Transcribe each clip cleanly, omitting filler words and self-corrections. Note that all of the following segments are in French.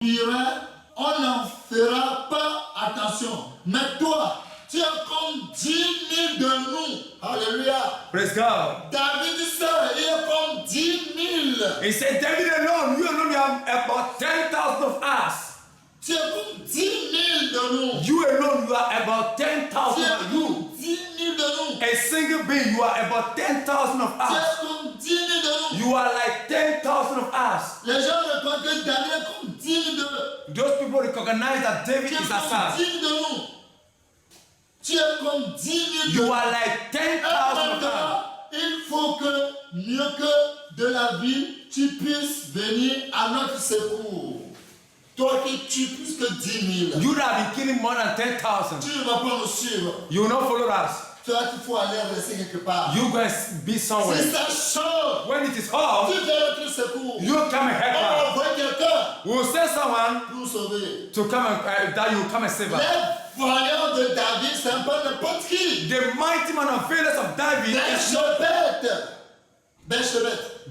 on n'en fera pas attention. Mais toi, tu es comme 10 000 de nous. Alléluia. Praise God. David dit ça, il est comme 10 000. He said, David alone, you alone, you have about 10,000 of us. Tu es comme 10 000 de nous. You alone, you are about 10,000 Tu es of you. comme 10 000 de nous. A single being, you are about 10,000 of Tu us. es comme 10 000 de nous. You are like 10,000 of us. Les gens reconnaissent que David est comme 10 000 de nous. Those people recognize that David Tu es is comme a 10 son. 000 de nous. Tu es comme 10 000 de nous. You are like 10,000 of us. Il faut que, mieux que de la vie, tu puisses venir à notre secours. Toi qui tues plus que 10 000. You that have been killing more than 10,000. Tu ne vas pas nous suivre. You will not follow us. Toi qu'il faut aller rester quelque part. You guys be somewhere. Si ça chaud, When it is hot, tu viens à notre secours. you come and On help va us. envoyer quelqu'un We will send someone pour nous sauver. to come and that you will come and save us. Les voyants de David, c'est pas n'importe qui. The mighty man of failures of David is not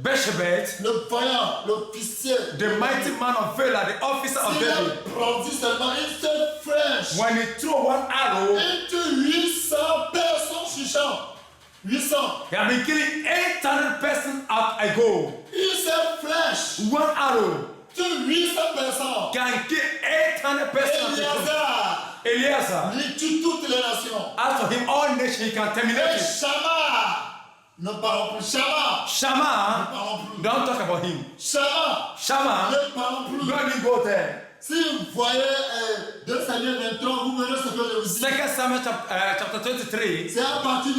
Beshebet, le voyant, l'officier. the mighty man of failure, the officer of S'il David. a produit seulement une seule flèche. When he threw one arrow, Il tue 800 personnes sur champ. 800. he had been killing 800 persons at a go. Une seule flèche. One arrow Tue 800 personnes. can kill 800 persons at a go. Eliazar, Eliasa, il tue toutes les nations. as for him, all nations he can terminate Et it. Shama, ne parlons plus. Shama, ne Shammah, parlons plus. don't talk about him. Shama, Shammah, ne parlons plus. don't even go there. Si vous voyez 2 Samuel 23, vous verrez ce que je vous dis. 2 Samuel chapter 23, C'est à partir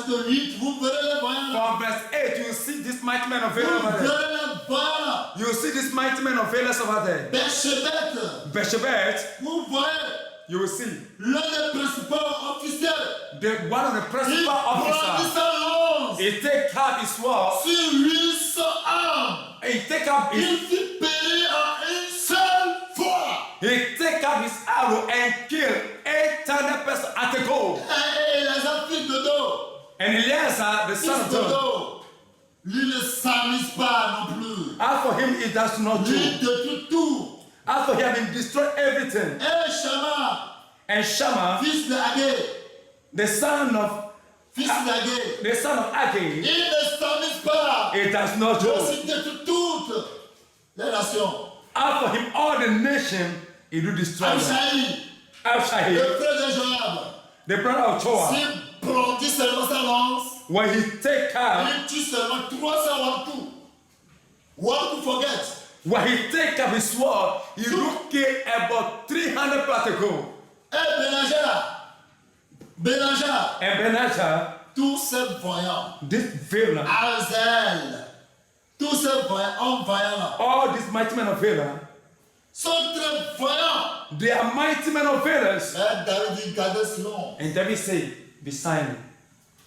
de 8, vous verrez les voyants. from verse 8, you see this mighty man of Vous failures over there. verrez les voyants. You see this mighty man of failures over there. Beshebet, Beshebet, vous voyez you will see l'un des principaux officiels. one of the Il principal brandit officers. sa lance He take up his sword. sur 800 hommes. He take up Il his fit périr en une seule fois. he take up his arrow and kill 800 persons at a go. Et les enfants de dos. And Eleazar, the Fils son of de John, dos. Lui ne s'amuse pas non plus. as for him, he does not Lui do. détruit tout. As for him, he destroyed everything. Et Shama, And Shammah, fils de Hagé, the son of fils d'Hagé, Agag, il ne s'amuse pas. he does not Il do. aussi détruit toutes les nations. As for him, all the nation, he do destroy them. Abishai, Abishai, le frère de Joab, the brother of Joab, s'il brandit seulement sa lance, when he take up, il tue seulement 300 Wantou. What to forget? when he take up his sword, he do kill about 300 people. Benaja, And Benajah, tous ces voyants, this villain, Azel, tous ces voyants, hommes voyants, all these mighty men of valor, sont très voyants. they are mighty men of valor. Mais David dit, gardez silence. And David say, be silent.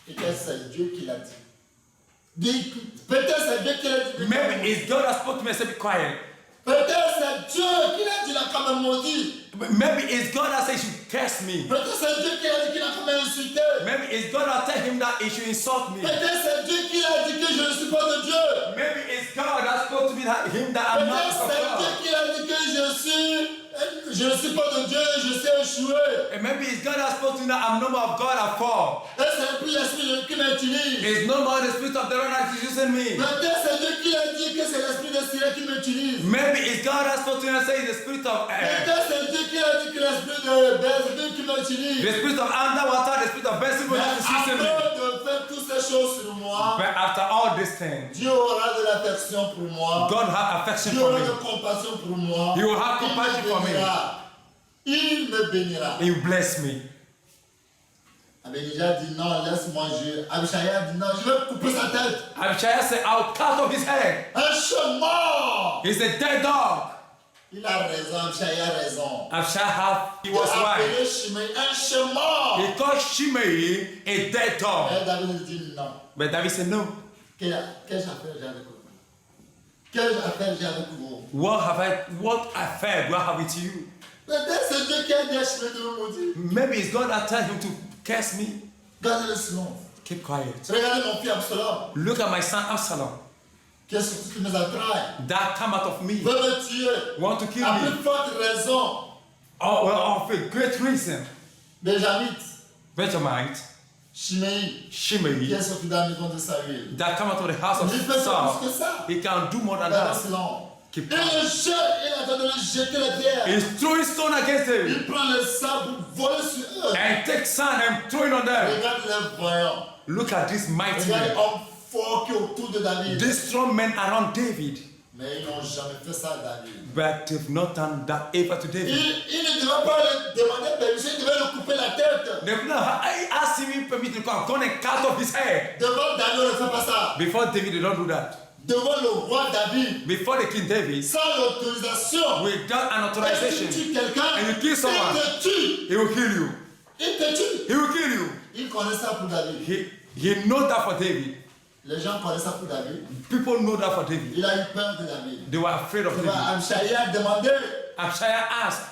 Peut-être c'est Dieu qui l'a dit. Peut-être c'est Dieu qui l'a dit. Maybe it's God that spoke to me and said, be quiet. Peut-être c'est Dieu qui l'a dit, il a quand même maudit. Maybe it's God that says you should curse me. Peut-être c'est Dieu qui l'a dit qu'il a quand même insulté. Maybe it's God that tell him that he should insult me. Peut-être c'est Dieu qui l'a dit que je ne suis pas de Dieu. Maybe it's God that spoke to me that him that I'm not Peut-être of c'est Dieu God. qui a dit que je ne suis pas de Dieu, je sais échouer. And maybe it's God that spoke to me that I'm no more of God at fall. Et c'est plus l'esprit qui m'utilise. It's no more the spirit of the Lord that is using me. Peut-être c'est Dieu qui a dit que c'est l'esprit de Siré qui m'utilise. Maybe it's God that spoke to me and said the spirit of Peut-être c'est Dieu qui a dit que l'esprit de Bézébul qui m'utilise. the spirit of underwater, the spirit of Beelzebub that is using me. Après de faire toutes ces choses sur moi, But after all these things, Dieu aura de l'affection pour moi. God have affection Dieu for aura me. de compassion pour moi. He will have Il me compassion for me. bénira. Il me bénira. He will bless me. Abénija dit non, laisse-moi jouer. Abishaya dit non, je vais couper sa tête. Abishai said, I'll cut off his head. Un chat mort. He's a dead dog. Il a raison, Abishaya a raison. He Il was a right. appelé Shimei un chat mort. He called Shimei a dead dog. Et David dit non. But David said, no. Quelle affaire j'ai avec vous? Quelle affaire j'ai avec vous? What affair do I have with you? Peut-être c'est Dieu qui a dit à Shimei de me maudire. Maybe it's God that told him to curse me. Gardez le silence. Keep quiet. Regardez mon fils Absalom. Look at my son Absalom. Qu'est-ce que tu me attrailles? that come out of me, Veut me tuer. want to kill À me. plus forte raison. Oh, well, of a great reason. Benjamite, Benjamite, Shimei, qui Shimei, est sorti dans la maison de Saül. that come out of the house Il peut of faire Saul, plus que ça. he can do more than Dans le that. silence. Keep Et le jette, il est en train de le jeter la pierre. He's throwing stone against them Il prend le sable pour voler sur eux. and take sand and throw it on them. Regarde les voyants. Look at this mighty Regarde les man, hommes forts qui sont autour de David. these strong men around David, Mais ils n'ont jamais fait ça à David. but they've not done that ever to David. Il ne devait pas lui demander permission, il devait lui couper la tête. They've not asked him permission to come and cut off his head. Devant David, on ne fait pas ça. Before David, they don't do that. Devant le roi David, Before the king David, sans l'autorisation, without an et tu authorization, tues quelqu'un, and you kill someone, il te tue. he will kill you. Il te tue. He will kill you. Il connaît ça pour David. He knows that for David. Les gens connaissent ça pour David. People know that for David. Il a eu peur de David. They were afraid of David. Abshai a demandé. Abshai asked.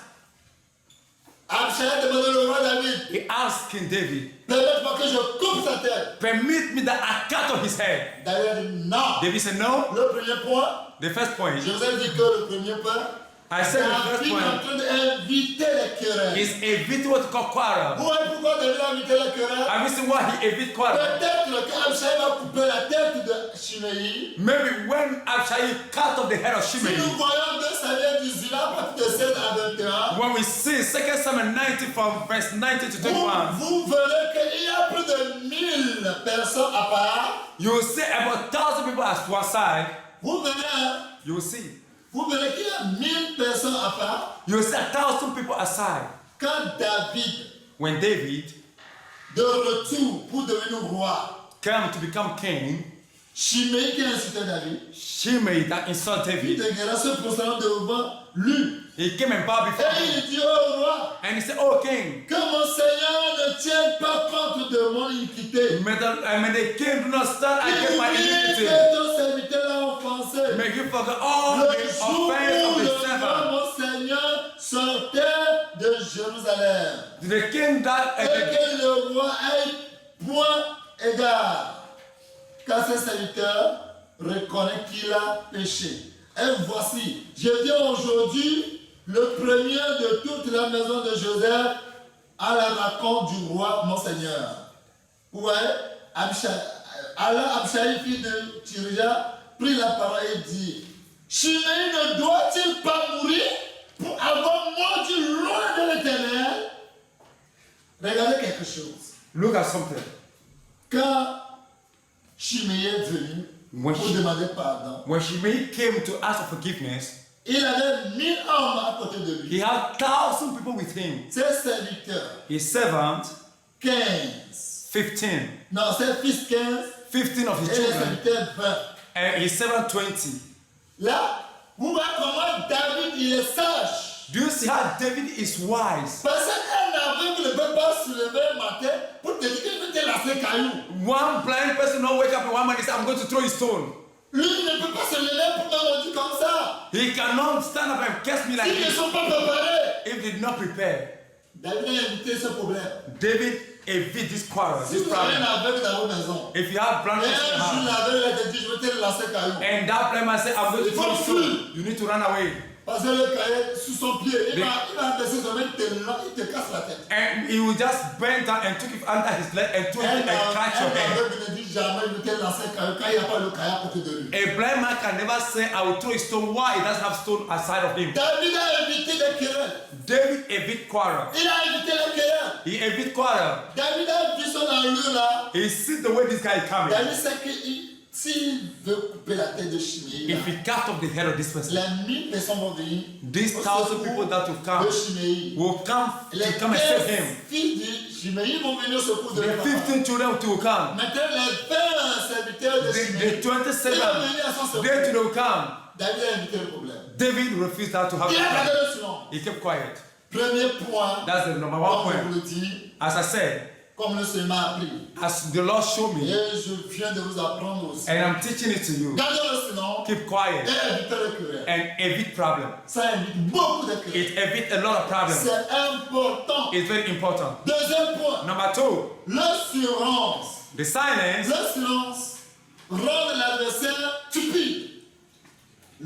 Abshai a demandé au roi David. He asked King David, Permette-moi que je coupe sa tête. permit me that I cut off his head. David a dit non. David said, no. Le premier point, The first point, je vous ai dit que le premier point, I said the first David est en point train d'inviter les querelles. is evite what called quarrel. Vous voyez pourquoi David a invité les querelles? Have you seen why he evite quarrel? Peut-être qu'Abshai va couper la tête de Shimei. Maybe when Abshai cut off the head of Si Shimei, nous voyons 2 Samuel 18, à partir de 16 à 21, when we see 2 Samuel 19 from verse 19 to 21, vous verrez qu'il y a plus de 1000 personnes à part. you will see about 1,000 people as one side. Vous verrez, hein, You will see. vous verrez qu'il y a 1000 personnes à part. You will see 1,000 people aside. Quand David, When David de retour pour devenir roi, came to become king, Shimei qui a insulté David, Shimei that insulted il David, dégueula se prostrant devant lui. he came and bowed before Et him. il dit au roi, And he said, oh king, que mon Seigneur ne tienne pas compte de mon iniquité. may the king do not stand against my Oublie iniquity. que ton serviteur a offensé. May you forget all Le the jour offense où of the le roi, servant. mon Seigneur, sortait de Jérusalem. The king that Et que le roi ait point égard. Car ce serviteur reconnaît qu'il a péché. Et voici, je viens aujourd'hui, le premier de toute la maison de Joseph, à la rencontre du roi, mon Seigneur. Ouais, alors Abshai, fils de Tirija, prit la parole et dit, Shimei ne doit-il pas mourir pour avoir mordu loin de l'Éternel? Regardez quelque chose. Look at something. Quand Shimei est venu Moi, pour je- demander pardon, When Shimei came to ask for forgiveness, il avait 1000 hommes à côté de lui. he had 1,000 people with him. Ses serviteurs, His servant, 15. 15. Non, ses fils 15 15 of his et les children. serviteurs 20. And his servant 20. Là, vous voyez comment David, il est sage. Do you see how David is wise? Parce qu'un aveugle ne peut pas se lever un matin pour te dire qu'il veut te lancer caillou. One blind person not wake up in one man and say, I'm going to throw a stone. Lui il ne peut pas se lever pour me dire comme ça. He cannot stand up and curse me like S'ils ne this sont pas préparés. if they did not prepare. David a évité ce problème. David evite this quarrel, Si this vous avez un problem. aveugle dans vos maisons, If you have et blind person in un your jour house, l'aveugle a dit, je vais te lancer caillou. and that blind man say, I'm going to throw a stone, you need to run away. Parce que le caillou sous son pied, il va baisser son main, il te casse la tête. And he will just bend down and took it under his leg and threw it and catch your Un head. aveugle ne dit jamais, je vais te lancer caillou quand il n'y a pas le caillou à côté de lui. A blind man can never say, I will throw a stone while he doesn't have stone aside of him. David a évité les querelles. David evite quarrel. Il a évité les querelles. He evite quarrel. David a vu son allure là. He sees the way this guy is coming. David sait que s'il veut couper la tête de Shimei, If he cut off the head of this person, les 1000 personnes vont venir. these 1,000 people that will come De Shimei. will come Les to come and save 15 him. filles de Shimei vont venir au secours de The leur papa. 15 children will come. Maintenant, les 20 serviteurs de Shimei, The 27, ils vont venir à son secours. they too will come. David a évité le problème. David refused that to have Il a a gardé plan. le silence. He kept quiet. Premier point, That's the number one comme je point. vous le dis, As I said, comme le Seigneur m'a appris. as the Lord showed me, Et je viens de vous apprendre aussi. and I'm teaching it to you, Gardez le silence keep quiet et évitez le querelle. and evite problem. Ça évite beaucoup de querelles. It evite a lot of problems. C'est important. It's very important. Deuxième point, Number two, le silence. the silence Le silence rend l'adversaire stupide.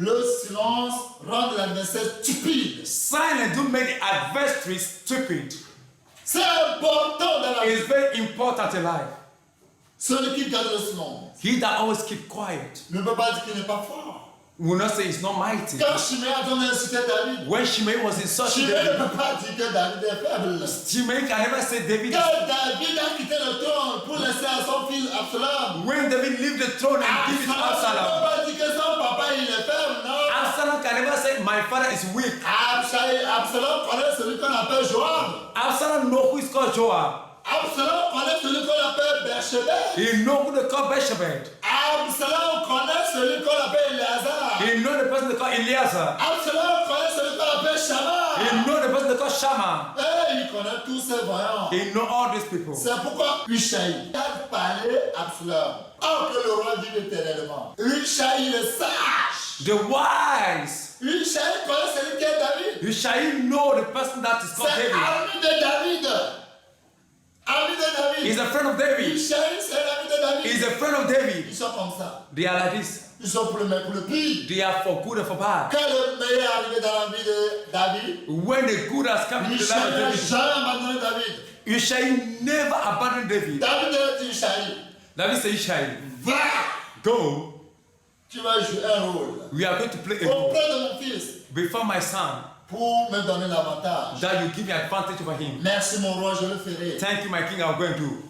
Le silence rend l'adversaire stupide. Silence don't make the adversary stupid. C'est important dans la vie. It's very important in life. Celui qui garde le silence He that always keep quiet ne peut pas dire qu'il n'est pas fort. will not say it's not mighty. Quand Shimei a donné incité David, When Shimei was insulting Shimei ne David, peut pas dire que David est faible. Shimei can never say David. Quand David a quitté le trône pour laisser à son fils Absalom, When David leave the throne and give it to Absalom ne Absalom, peut pas dire que son papa il est faible, non. Absalom can never say my father is weak. Absalom connaît celui qu'on appelle Joab. Absalom know who is called Joab. Absalom connaît celui qu'on appelle Beersheba. He know who they call Bathsheba. Absalom connaît celui qu'on appelle Eleazar. He know the person they call Eleazar. Absalom connaît celui qu'on appelle Shammah. He know the person they call Shammah. Et il connaît tous ces voyants. He know all these people. C'est pourquoi Hushai a parlé à Absalom. Oh, que le roi vive éternellement. Hushai il est sage. The wise. Hushai connaît celui qui est David. You shall know the person that is called C'est David. ami de David. Ami de David. He's a friend of David. Hushai, c'est l'ami de David. He's a friend of David. Ils sont comme ça. They are like this. Ils sont pour le meilleur, pour le pire. They are for good and for bad. Quand le meilleur est arrivé dans la vie de David, When the good has come into the Hushai life of n'a David, jamais abandonné David. you shall never abandon David. David a dit Hushai, David said, you shall va, go. tu vas jouer un rôle We are going to play a role auprès de mon fils before my son pour me donner l'avantage. that you give me advantage over him. Merci mon roi, je le ferai. Thank you, my king, I'll go and do.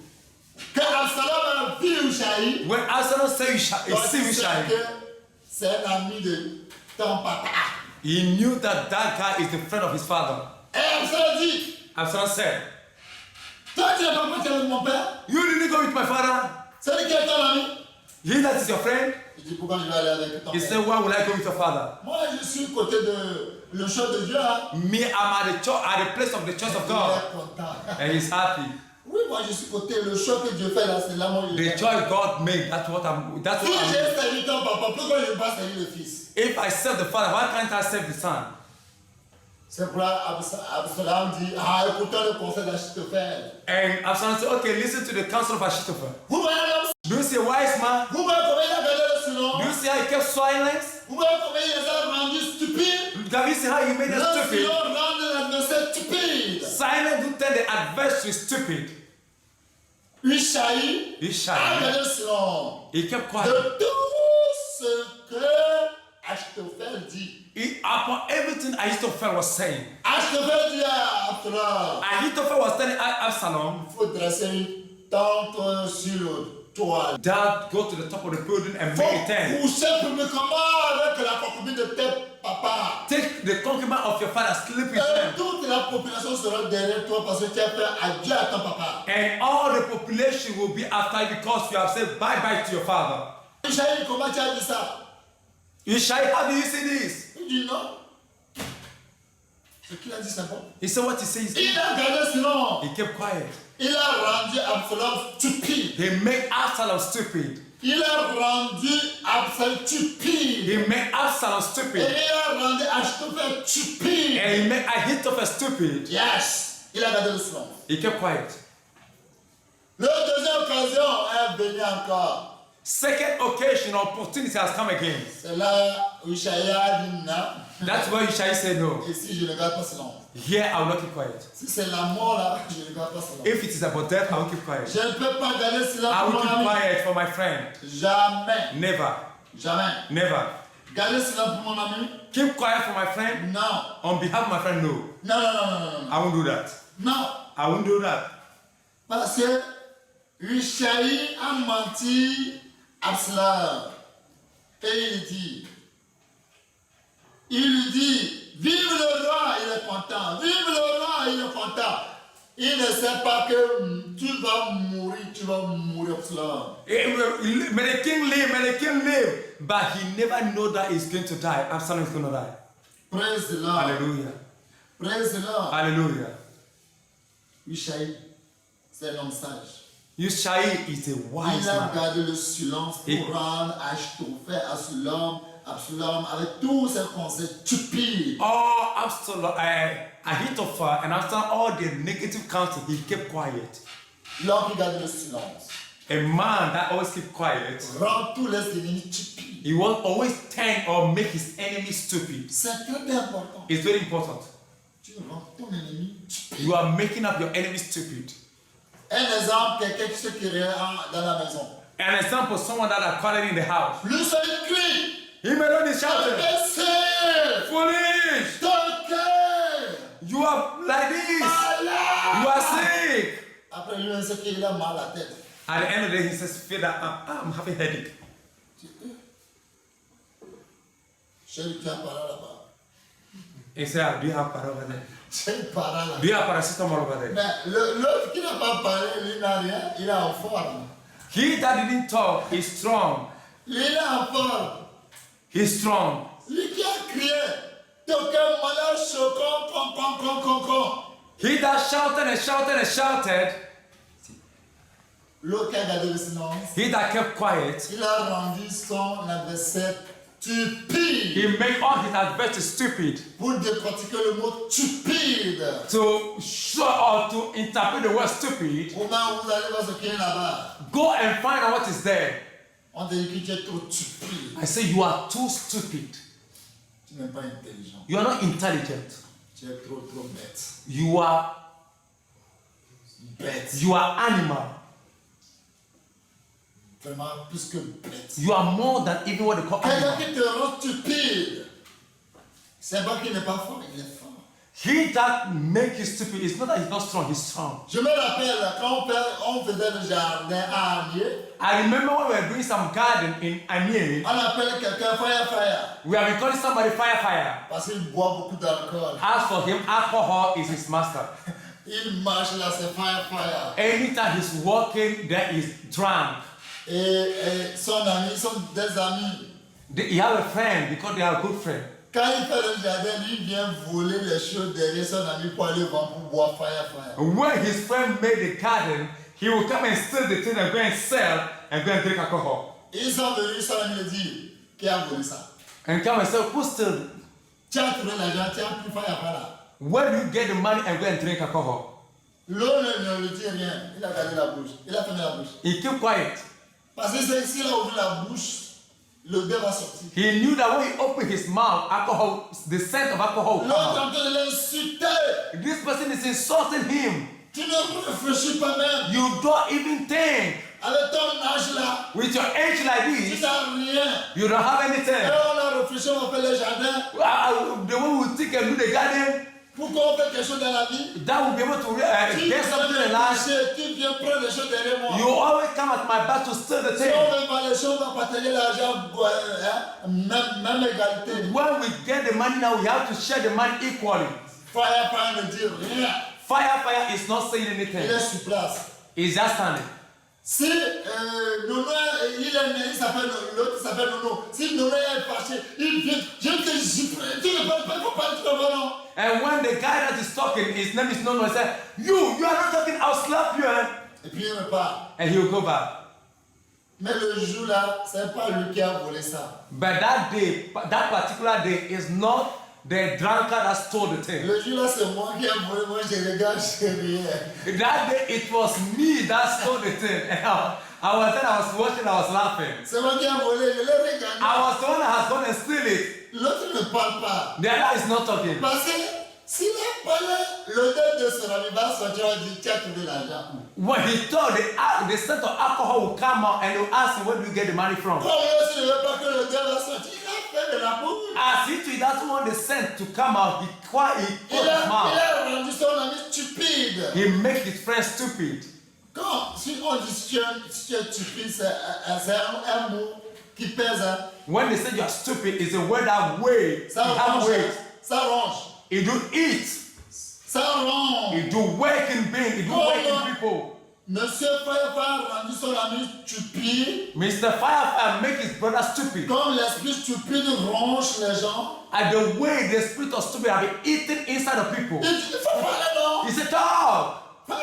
Quand Absalom a vu Hushai, When Absalom said you shall, donc see il you sait shall, que c'est un ami de ton papa. he knew that that guy is the friend of his father. Et Absalom dit, Absalom said, toi tu n'es pas parti avec mon père, you didn't go with my father. c'est lui qui est ton ami. He that is your friend. Je dis pourquoi je vais aller avec ton He père. said, why would I go with your father? Moi je suis côté de le choix de Dieu. Hein. Me, I'm at the church, at the place of the church of Il God. est content. And he's happy. Oui, moi je suis côté le choix que Dieu fait là, c'est là mon The choice God made, that's what I'm Si doing. j'ai servi ton papa, pourquoi je ne vais pas servir le fils? If I serve the father, why can't I serve the son? C'est pourquoi Absalom dit, ah écoutons le conseil d'Achitophel. And Absalom said, okay, listen to the counsel of Achitophel. Vous voyez l'homme, Do you see a wise man? vous voyez comment il a gardé le silence? Do you see how he kept silence? Vous voyez comment il les a rendus stupides? Have you seen how he made Le them stupid? silence rend l'adversaire stupide. Silence do tell the adversary stupid. Hushai He a shy. gardé le silence. He kept quiet. De tout ce que Achitophel dit. Upon everything Ahithophel was saying, Achitophel dit à Absalom, Ahithophel was telling Absalom il faut dresser une tente sur le toit. that go to the top of the building and Faut make a tent. coucher publiquement avec la concubine de tes papa. Take the concubine of your father, sleep with Et them. toute la population sera derrière toi parce que tu as fait adieu à ton papa. And all the population will be after you because you have said bye-bye to your father. Hushai, comment tu as dit ça? Ishai, how do you see this? Il dit non. Ce qu'il a dit, c'est bon. He said what he says. Il a gardé silence. He kept quiet. Il a rendu Absalom stupide. He made Absalom stupid. Il a rendu Absalom stupide. He made Absalom Et stupid. il a rendu Achitophel stupide. And he made Ahithophel stupid. Yes. Il a gardé le silence. He kept quiet. La deuxième occasion est venue encore. Second occasion, opportunity has come again. C'est là où Hushai a dit non. That's why Ishai said no. Et si je ne garde pas silence? Here I will not keep quiet. Si c'est la mort là, je ne garde pas silence. If it is about death, I will keep quiet. Je ne peux pas garder silence I pour will mon keep ami. quiet for my friend. Jamais. Never. Jamais. Never. Garder silence pour mon ami? Keep quiet for my friend. Non. On behalf of my friend, no. Non, non, non, non, non, non. I won't do that. Non. I won't do that. Parce que Hushai a menti Absalom. Et il lui dit, vive le roi, il est content. Vive le roi, il est content. Il ne sait pas que tu vas mourir, Absalom. May the king live. But he never know that he's going to die. Absalom is going to die. Praise the Lord. Hallelujah. Praise the Lord. Hallelujah. Hushai, c'est un homme sage. Ushai is a wise Il a man. gardé le silence Et- pour rendre Achitophel, Absalom, avec tous ses conseils stupides. All Absalom, Ahithophel, and after all the negative counsel, he kept quiet. L'homme qui garde le silence A man that always keep quiet, rend tous les ennemis stupides. He will always turn or make his enemy stupid. C'est très important. It's very important. Tu rends ton ennemi stupide. You are making up your enemy stupid. Un exemple, quelqu'un qui se crie dans la maison. An example, someone that are calling in the house. Lui seul crie. He may not be shouting, Imbécile! foolish! Toqué! You are like this. Malade! You are sick. Après lui, il sait qu'il a mal à la tête. At the end of the day, he says, feel that I'm having a headache. Chérie, tu as parlé là-bas. He said, do you have paracetamol over there? Tu as parlé là-bas. Do you have paracetamol over there? Mais l'autre qui n'a pas parlé, lui n'a rien, il est en forme. He that didn't talk is strong. Lui, il est en forme. He's strong. Lui qui a crié, toqué, malade, choquant, con. He that shouted and shouted and shouted, L'autre qui a gardé le silence, he that kept quiet, il a rendu son adversaire stupide. he made all his adversaries stupid. Pour décortiquer le mot stupide. To show or to interpret the word stupid, Au moment où vous allez voir ce qu'il y a là-bas, go and find out what is there. on te dit que tu es trop stupide. I say you are too stupid. Tu n'es pas intelligent. You are not intelligent. Tu es trop bête. You are Bête. you are animal. Vraiment plus que bête. You are more than even what they call Quelqu'un animal. qui te rend stupide, c'est pas qu'il n'est pas fort, il est fort. He that make you stupid is not that he's not strong, he's strong. Je me rappelle quand on faisait le jardin à Amiens, I remember when we were doing some garden in Amiens, on appelle quelqu'un fire we have been calling somebody fire. parce qu'il boit beaucoup d'alcool. As for him, alcohol is his master. Il marche là, c'est fire. Anytime he's walking, there is drunk. Et son ami, sont des amis. He have a friend because they are good friends. Quand il fait le jardin, lui vient voler les choses derrière son ami pour aller vendre pour boire fire. When his friend made the garden, he will come and steal the thing and go and sell and go and drink alcohol. Ils sont venus, son ami le dit, qui a volé ça? And come and say, who stole? Tu as trouvé l'argent, tu as pris fire là. Where do you get the money and go and drink alcohol? L'autre ne lui dit rien, il a gardé la bouche, il a fermé la bouche. He kept quiet. Parce que s'il a ouvert la bouche, l'odeur va sortir. He knew that when he opened his mouth, alcohol, the scent of alcohol would L'autre est come en out. train de l'insulter. This person is insulting him. Tu ne réfléchis pas même. You don't even think. Avec ton âge là, With your age like tu this, n'as rien. you don't have Et anything. on a réfléchi, on fait le jardin. The way we think and do the garden, Pourquoi on fait quelque chose dans la vie? that will be able to Tu get something in life. tu viens prendre les choses derrière moi. You always come at my back to steal the Si thing. on veut voir les choses, on va partager l'argent, même égalité. When we get the money now, we have to share the money equally. Fire ne dit rien. Fire is not saying Il anything. est sur place. He's just standing. Si Nono, il s'appelle l'autre s'appelle Nono. Si Nono est fâché, il vient, je te gifle. Tu ne parles pas, il faut parler de ton nom. And when the guy that is talking, his name is Nono, he said, you are not talking, I'll slap you. Et puis il repart. And he'll go back. Mais le jour là, c'est pas lui qui a volé ça. But that day, that particular day is not the drunkard that stole the thing. Le jour là, c'est moi qui ai volé. Moi, je regarde, je rien. That day, it was me that stole the thing. And I was watching, I was laughing. C'est moi qui ai volé, je l'ai regardé. I was the one that has gone and steal it. L'autre ne parle pas. The other is not talking. Parce que s'il a parlé, l'odeur de son ami va sortir, on dit, tu as trouvé l'argent. When he told the scent of alcohol will come out and they'll ask him, where do you get the money from? Comme lui aussi ne veut pas que l'odeur va sortir, il a fait de la boue. As if he doesn't want the scent to come out, he closed his Il mouth. a rendu son ami stupide. He makes his friend stupid. Quand, si on dit si tu es stupide, c'est un mot qui pèse. Hein. When they say you are stupid, it's a word that weighs. Ça It has ronge. weight. Ça ronge. It do eat. Ça ronge. It do work in being. It do work in people. Monsieur Firefire a rendu son ami stupide. Mr. Firefire make his brother stupid. Comme l'esprit stupide ronge les gens. And the way the spirit of stupid have been eaten inside of people. Il dit, il faut parler non. He said, talk. Parle.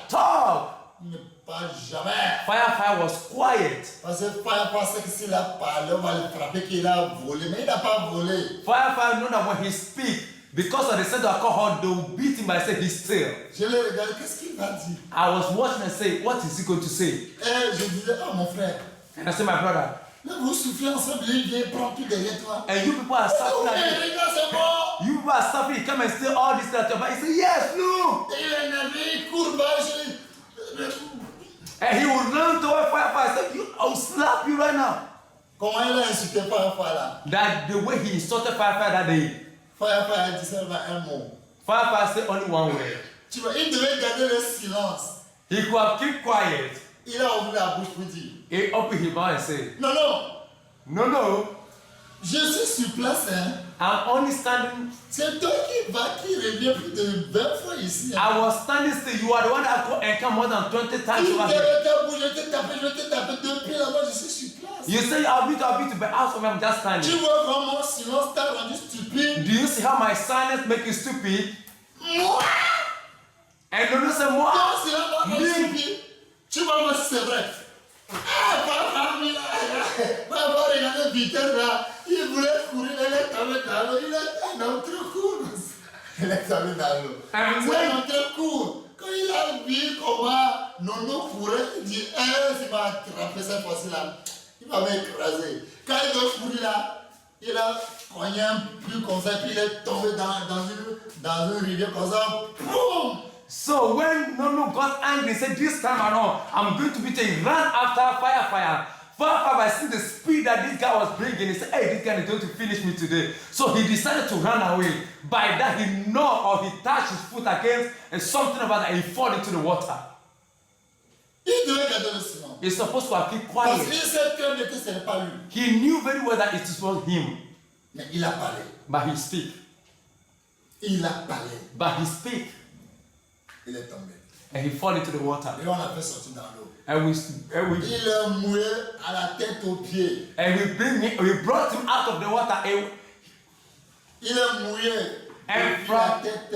Talk. Il ne parle jamais. Firefire was quiet. Parce que Firefire sait que s'il a parlé, on va le frapper qu'il a volé. Mais il n'a pas volé. Firefire know that when he speak, because of the scent of alcohol, they will beat him by saying he's still. Je l'ai regardé, qu'est-ce qu'il va dire? I was watching and say, what is he going to say? Et je disais, oh mon frère, And I said, my brother, Là, vous soufflez ensemble, il vient prendre tout derrière toi. And you people are suffering. Mais And regarde, c'est bon. you people are suffering. You come and say all this stuff. But he say, yes, look. Et il est énervé, il court bas. And he will run toward Firefly and say, I'll slap you right now. Comment il a insulté Firefly là? That the way he insulted Firefly that day. Firefly a dit seulement un mot. Firefly said only one word. Tu vois, il devait garder le silence. He could have kept quiet. Il a ouvert la bouche pour dire. He opened his mouth and said, Non, non, no, je suis sur place. Hein. I'm only standing. C'est toi qui reviens plus de 20 fois ici. Hein. I was standing still. You are the one that could come more than 20 times Il over here. devait ta bouche, je t'ai tapé depuis là-bas, je suis sur place. You say I'll beat, but out of me, I'm just Tu standing. vois vraiment mon silence t'a rendu stupide. Do you see how my silence make you stupid? Moi, And Lulu said, moi. ton silence m'a rendu stupide. Tu vois, moi, c'est vrai. Ah, papa, regardez Peter là. Il voulait courir, il est tombé dans l'eau. Il est un homme trop court. Il est tombé dans l'eau. C'est un homme trop court. Quand il a vu comment Nono courait, il dit, s'il m'a attrapé cette fois-ci là, il va m'écraser. Quand il doit courir là, il a cogné un peu comme ça, puis il est tombé dans une rivière comme ça. Boum! So when Nono got angry, he said, this time around, I'm going to beat you. He ran after Firefly. Firefly, I see the speed that this guy was bringing. He said, hey, this guy is going to finish me today. So he decided to run away. By that, he knocked or he touched his foot against and something about that, and he fell into the water. Il devait garder le silence. He's supposed to have kept Parce quiet. qu'il sait que ce n'est pas lui. He knew very well that it was him, Mais il a parlé. but he speak. Il a parlé. But he speak, Il est tombé. and he fall into the water. Et on l'a fait sortir dans l'eau. And we Il est mouillé à la tête aux pieds. we brought him out of the water. And Il est mouillé. And Depuis la tête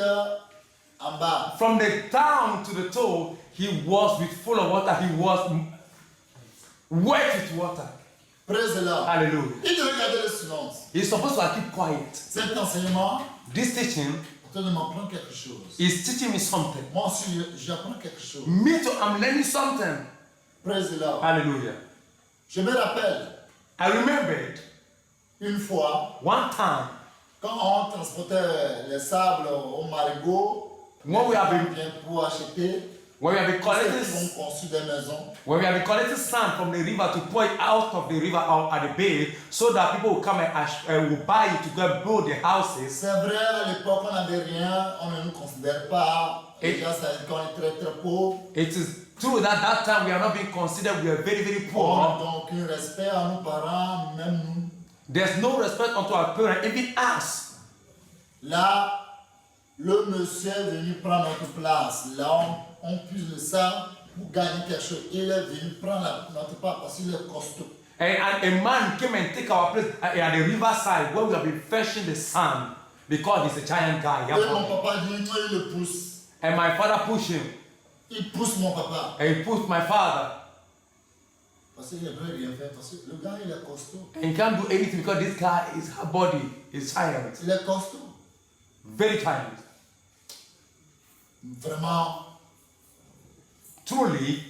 en bas. from the town to the toe, he was with full of water. He was wet with water. Praise the Lord. Hallelujah. Il devait garder le silence. He's supposed to keep quiet. Cet enseignement, This teaching je de m'apprendre quelque chose. is teaching me something. Moi aussi, j'apprends quelque chose. Me too, I'm learning something. Praise the Lord. Hallelujah. Je me rappelle I remembered une fois, one time quand on transportait les sables au marigot, when we have les been, gens viennent pour acheter, when we have been ceux collecting, qui vont construire des maisons. when we have been collecting sand from the river to pour it out of the river out at the bay, so that people will come and will buy it to go and build the houses. C'est vrai, à l'époque, on n'avait rien, on ne nous considère pas. Et- Les gens savent qu'on est très très pauvres. It is true that that time we are not being considered. We are very, very On n'a poor. donc aucun respect à nos parents, même nous. There's no respect unto our parents, even us. Là, le monsieur est venu prendre notre place. Là, on puise le sable pour gagner quelque chose. Il est venu prendre notre place parce qu'il est costaud. And a man came and take our place at the riverside where we have been fetching the sand because he's a giant guy. Et mon papa dit, moi, il le pousse. And my father pushed him. Il pousse mon papa. And he pushed my father. Parce qu'il ne peut rien faire. Parce que le gars, il est costaud. And he can't do anything because this guy, his body is giant. Il est costaud. Very giant. Vraiment, Truly,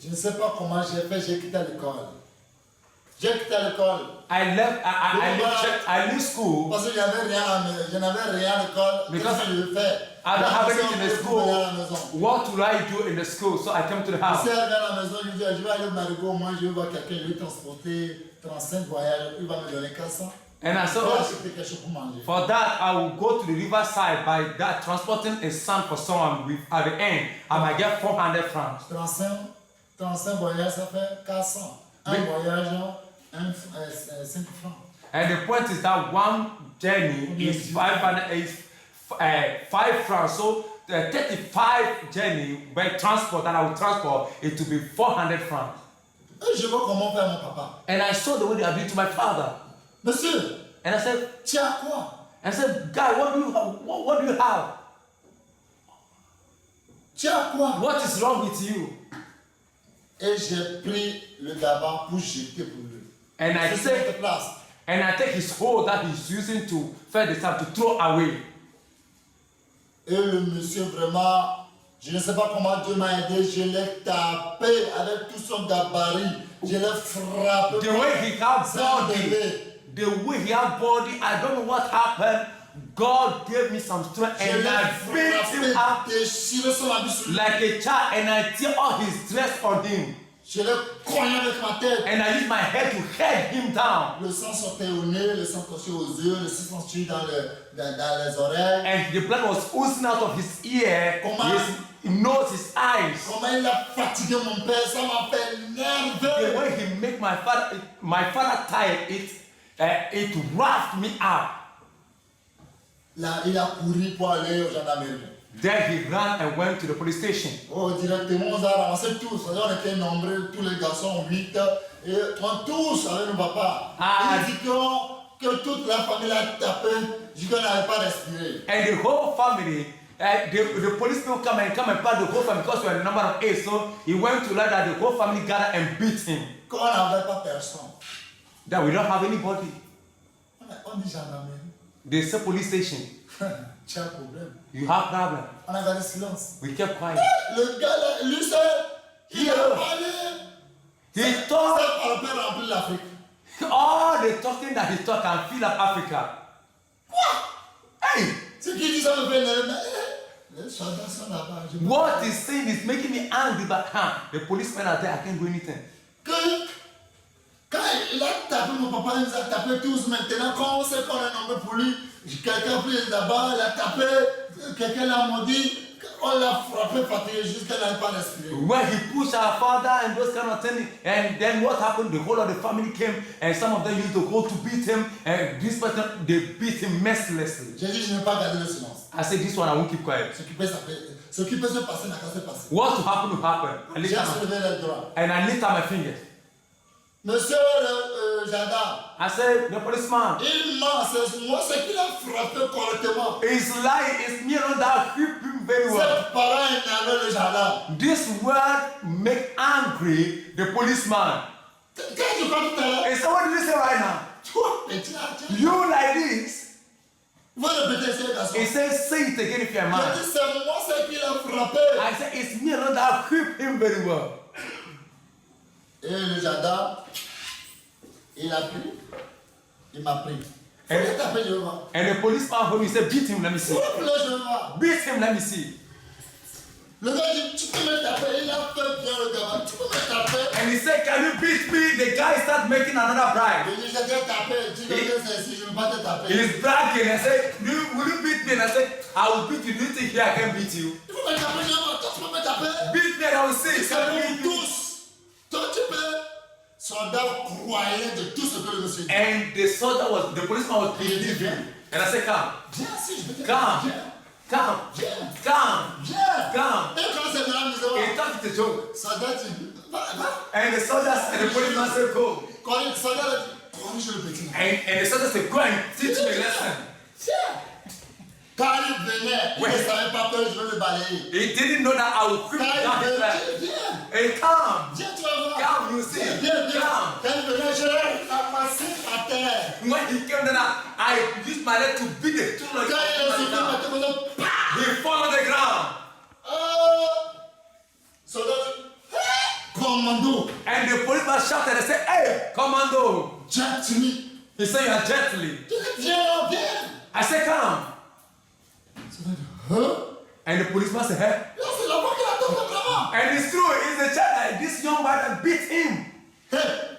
je ne sais pas comment j'ai fait. J'ai quitté l'école. J'ai quitté l'école. I left school Parce que je n'avais rien à l'école. Because Qu'est-ce que je vais faire? I don't have anything in the Je vais aller à la maison. school. What will I do in the school? So I came to the Je house. suis arrivé à la maison, je dis, je vais aller au marigot, moi je vais voir quelqu'un, je vais transporter 35 voyages, il va me donner 400. And I Je said, vais oh, acheter quelque chose pour manger. for that, I will go to the riverside by that transporting a sand for someone with, at the end. I might get 400 francs. 35 voyages, ça fait 400. Un Oui. voyage, 5 francs. And the point is that one journey is 500, is 5 francs. So the 35 journey by transport that I will transport, it will be 400 francs. Et je vois comment faire mon papa. And I saw the way they are doing to my father. Monsieur, And I said, tu as quoi? I said, guy, what do you have? What do you have? Tu as quoi? What is wrong with you? Et j'ai pris le gabarit pour jeter pour lui. And I C'est said, cette place. and I take his hoe that he's using to feed the sand to throw away. Et le monsieur vraiment, Je ne sais pas comment Dieu m'a aidé. Je l'ai tapé avec tout son gabarit. Je l'ai frappé. The way he had Sans body, bébé. the way he had body, I don't know what happened. God gave me some strength Je and I l'ai beat him up frappé, déchiré son habit sur lui. like a child and I tear all his dress on him. Je l'ai cogné avec ma tête. And I used my head to head him down. Le sang sortait au nez, le sang sortait aux yeux, le sang sortait dans les oreilles. And the blood was oozing out of his ear, Comment? his nose, his eyes. Comment il a fatigué mon père, ça m'a fait The nerveux. way he made my father tired, it roughed me up. Là, il a couru pour aller aux gendarmeries. Then he ran and went to the police station. Oh, directement, on a ramassé tous. On était nombreux, tous les garçons, 8. Et on tous avec nos papas. Ah. Il dit que toute la famille a tapé, jusqu'à n'avait pas respiré. And the whole family, the police people come and pat the whole family because we are the number of 8. So he went to let that the whole family gather and beat him. Quand on n'avait pas personne, That we don't have anybody. on dit gendarmerie. They say police station. Tu as un problème. You have problem. On a gardé silence. We kept quiet. Le gars là, lui seul, il a parlé. He Ça talked peut remplir l'Afrique. all the talking that he talked and fill up Africa. Hey, Ce qu'il dit, ça me fait nerveux. Les soldats sont là-bas. je peux what pas. he's saying is making me angry, but the policemen are there. I can't do anything. Quand il a tapé mon papa, il nous a tapé tous. Maintenant, quand on sait qu'on est nommé pour lui, quelqu'un a pris d'abord, il a tapé, quelqu'un l'a maudit, on l'a frappé, fatigué, jusqu'à n'avait pas respiré. When he pushed our father and those kind of things, and then what happened? The whole of the family came, and some of them used to go to beat him, and this person they beat him mercilessly. J'ai dit, je ne vais pas garder le silence. I said, this one I won't keep quiet. Ce qui peut se passer n'a qu'à se passer. What to happen will happen. I lift J'ai up soulevé les doigts. and I lift up my fingers. Monsieur le gendarme, I said, the policeman, il ment, c'est moi, c'est qu'il a frappé correctement. his lie is me and that whip him very well. Ses parents énervaient le gendarme. This word make angry the policeman. Qu'est-ce que tu crois tout à l'heure? And so what did you say right now? Toi, petit là, tiens. You like this? Vous répétez ces garçons. He says, say it again if you're a J'ai man. dit, c'est moi, c'est qu'il a frappé. I said, it's me and that whip him very well. Et le gendarme, il a pris, il m'a pris. Faut Et- le taper, je vais voir. And the policeman told me, he said, beat him, let me see. Faut le je vais voir. Beat him, let me see. Le gars dit, tu peux me taper. Il a fait bien le gamin. Tu peux me taper. And he said, can you beat me? The guy started making another brag. Je dis, je t'ai tapé. Tu veux que c'est ici, je ne vais pas te taper. He's bragging. I said, will you beat me? And I said, I will beat you. Do you think here I can beat you? Tu peux me taper, je vais voir. Toi, tu peux me taper. Beat me and I will see. C'est Can you pour beat me? tous. Toi, tu peux. Soldat croyait de tout ce que le monsieur dit. And the soldier was, the policeman was believing. And I said, come, Viens ici, je vais te come, Viens. come, Viens. come, Viens. come. Et quand c'est dans la maison, He thought it's a joke. soldat dit, va. And the soldier said, the policeman said, go. Quand le soldat dit, corrige le petit. And the soldier said, go and teach me a lesson. Tiens. Quand il venait, il ne savait pas que je vais le balayer. He didn't know that I would Quand whip down il his venait, leg. viens. Hey, come. Viens, tu vas voir. Come, you see. Viens. Come. Quand il venait, je l'ai ramassé à terre. When he came down, I used my leg to beat the two legs. Quand il est sauté, il m'a demandé, He fall on the ground. Soldat dit, commando, And the policeman shouted and said, hey, commando. gently. He said, you are gently. Viens. I said, come. Soldat dit, hein? And the policeman said, hey. Là, c'est là-bas qu'il a tombé vraiment. And it's true, it's the child that this young man that beat him. Hey.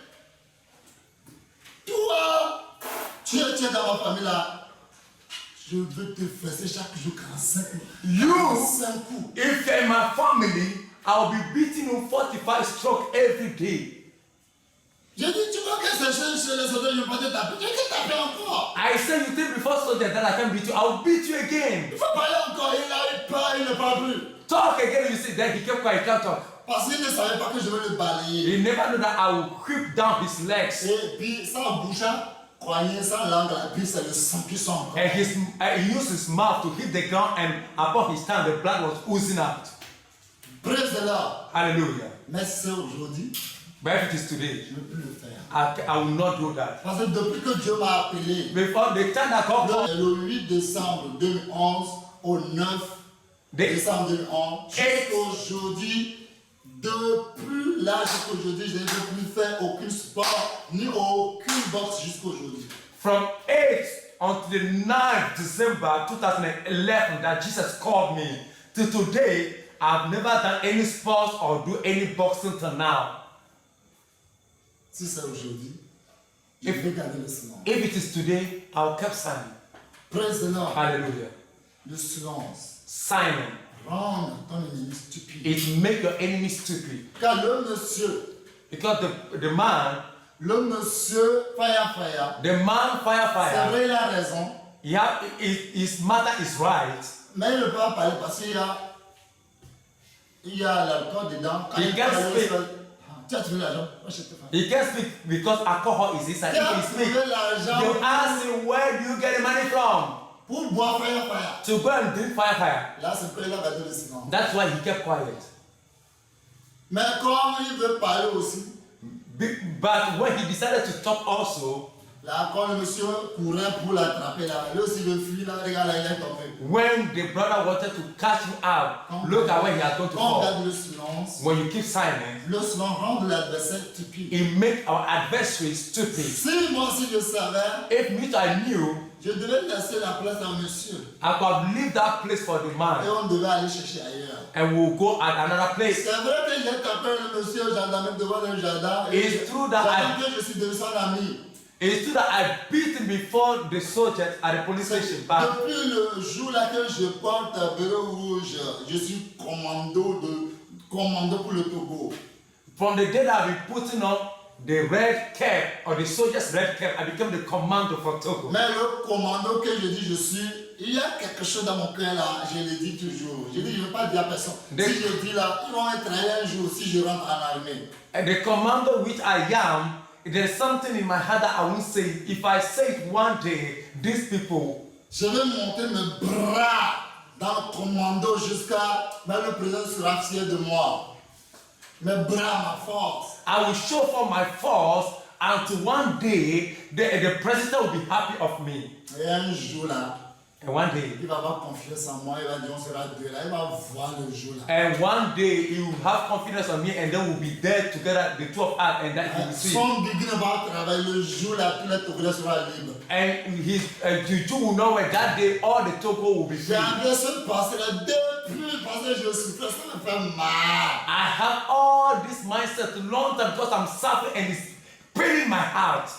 Toi, tu es dans ma famille là. Je veux te fesser chaque jour 45 coups. You, 45 coups. if you're in my family, I'll be beating you 45 strokes every day. J'ai dit, tu vois que c'est chez les soldats, je ne vais pas te taper. Je vais te taper encore. I said, you think before soldier that I can beat you, I'll beat you again. Il faut parler encore. Il a eu peur, il ne parle plus. Talk again, you see, then he kept quiet, he can't talk. Parce qu'il ne savait pas que je vais le balayer. He never knew that I would whip down his legs. Et puis, sans bouche, croyez, sans langue, la puis c'est le sang qui sort encore. And he used his mouth to hit the ground, and above his tongue, the blood was oozing out. Praise the Lord. Hallelujah. Mais c'est aujourd'hui, But if it is today, je ne vais plus le faire. I will not do that. Parce que depuis que Dieu m'a appelé, Before the time that God called, le 8 décembre 2011 au 9 Décembre 2011, jusqu'aujourd'hui, depuis là jusqu'aujourd'hui, je n'ai plus fait aucun sport, ni aucune boxe jusqu'aujourd'hui. From 8th until the 9th December 2011 that Jesus called me, to today, I've never done any sports or do any boxing till now. Si c'est aujourd'hui, je vais garder le silence. If it is today, I'll keep silent. Praise the Lord. Hallelujah. Le silence Silent. rend ton ennemi stupide. It make your enemy stupid. Car le monsieur, Because the man fire, the man c'est fire, vrai, il a raison, his matter is right. mais il ne peut pas parler parce qu'il y a l'alcool dedans. Quand Il il can't parle, speak. tu as trouvé l'argent? Moi, je te fais. He can't speak because alcohol is inside. Tu as If he speak, trouvé l'argent you ask him, where do you get the money from? pour boire fire. To go and drink fire. Là, c'est que il a gardé le silence. That's why he kept quiet. Mais comme il veut parler aussi, But when he decided to talk also, là, quand le monsieur courait pour l'attraper, là, lui aussi le fuit, là, regarde, là, il est tombé. when the brother wanted to catch him out, look at where he has gone to Quand on fall. garde le silence, When you keep silent, le silence rend l'adversaire stupide. it makes our adversary stupid. Si moi aussi je savais, If me I knew, je devais laisser la place à monsieur. I could have leave that place for the Et man on devait aller chercher ailleurs. and we'll go at another place. C'est vrai que j'ai tapé le monsieur au gendarme devant le jardin. It's true that j'avoue que je suis devenu son ami. It's true that I beat him before the soldiers at the police station. But Depuis le jour là que je porte bureau rouge, je suis commando pour le Togo. from the day that I've been putting on the red cap or the soldier's red cap, I became the commander for Togo. Mais le commando que je dis je suis, il y a quelque chose dans mon cœur là, je le dis toujours. Je dis je ne vais pas dire à personne. Si je dis là, ils vont être trahis un jour si je rentre en armée. And the commander which I am, there's something in my heart that I won't say. If I say it one day, these people, Je vais monter mes bras dans le commando jusqu'à, même le président sera fier de moi. Mes bras, ma force. I will show for my force until one day the president will be happy of me. Et un jour là, And one day, il va avoir confiance en moi, il va dire on sera deux là, il va voir le jour là. and one day he will have confidence on me, and then we'll be there together, the two of us, and that he will see. Son biguine va travailler le jour là, tous les Togolais seront libres. And his Juju will know where that day all the Togo will be free. J'ai envie ce passé là depuis parce que je souffrais, ça me fait mal. I have all this mindset a long time because I'm suffering and it's paining my heart.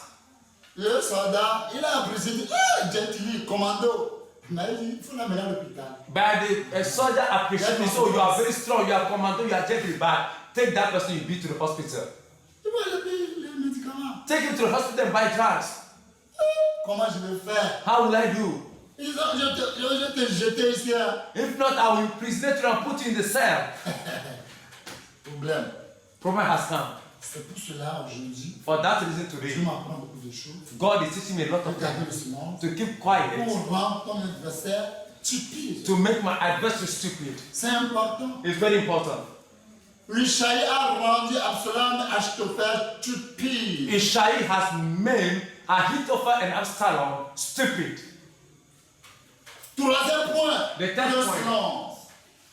Le soldat, il a apprécié, il dit ah, gentili, commando. Mais il faut l'amener à l'hôpital. But the soldier appreciates me, so you are very strong, you are commando, you are gently bad. Take that person you beat to the hospital. Il va aller payer les médicaments. Take him to the hospital and buy drugs. Comment je vais faire? How will I do? Ils ont, je te jeter ici. Hein. If not, I will imprison you and put you in the cell. Problème. Problem has come. C'est pour cela aujourd'hui, For that reason je today, m'apprends beaucoup de choses. God is teaching me a lot of Regardez le things. silence. To keep quiet, Pour rendre ton adversaire stupide. to make my adversary stupid. C'est important. It's very important. Rishaï a rendu Absalom et Achitophel stupide. Ishai has made Ahithophel and Absalom stupid. Troisième point, The third le point. silence.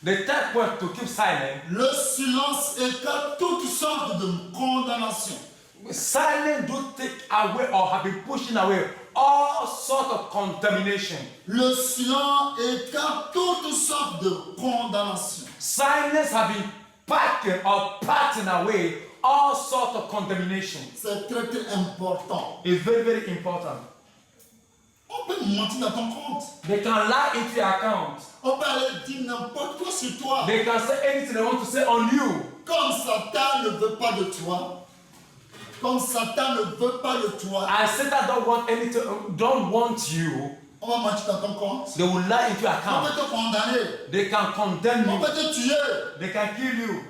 The third point to keep silent. Le silence écarte toutes sortes de condamnations. Silence do take away or have been pushing away all sorts of contamination. Le silence écarte toutes sortes de condamnations. Silence have been packing or patting away all sorts of contamination. C'est très très important. It's very, very important. On peut mentir dans ton compte. They can lie into your account. On peut aller dire n'importe quoi sur toi. They can say anything they want to say on you. Comme Satan ne veut pas de toi. Comme Satan ne veut pas de toi. And Satan don't want anything, don't want you. On va mentir dans ton compte. They will lie into your On account. peut te condamner. They can condemn On you. peut te tuer. They can kill you.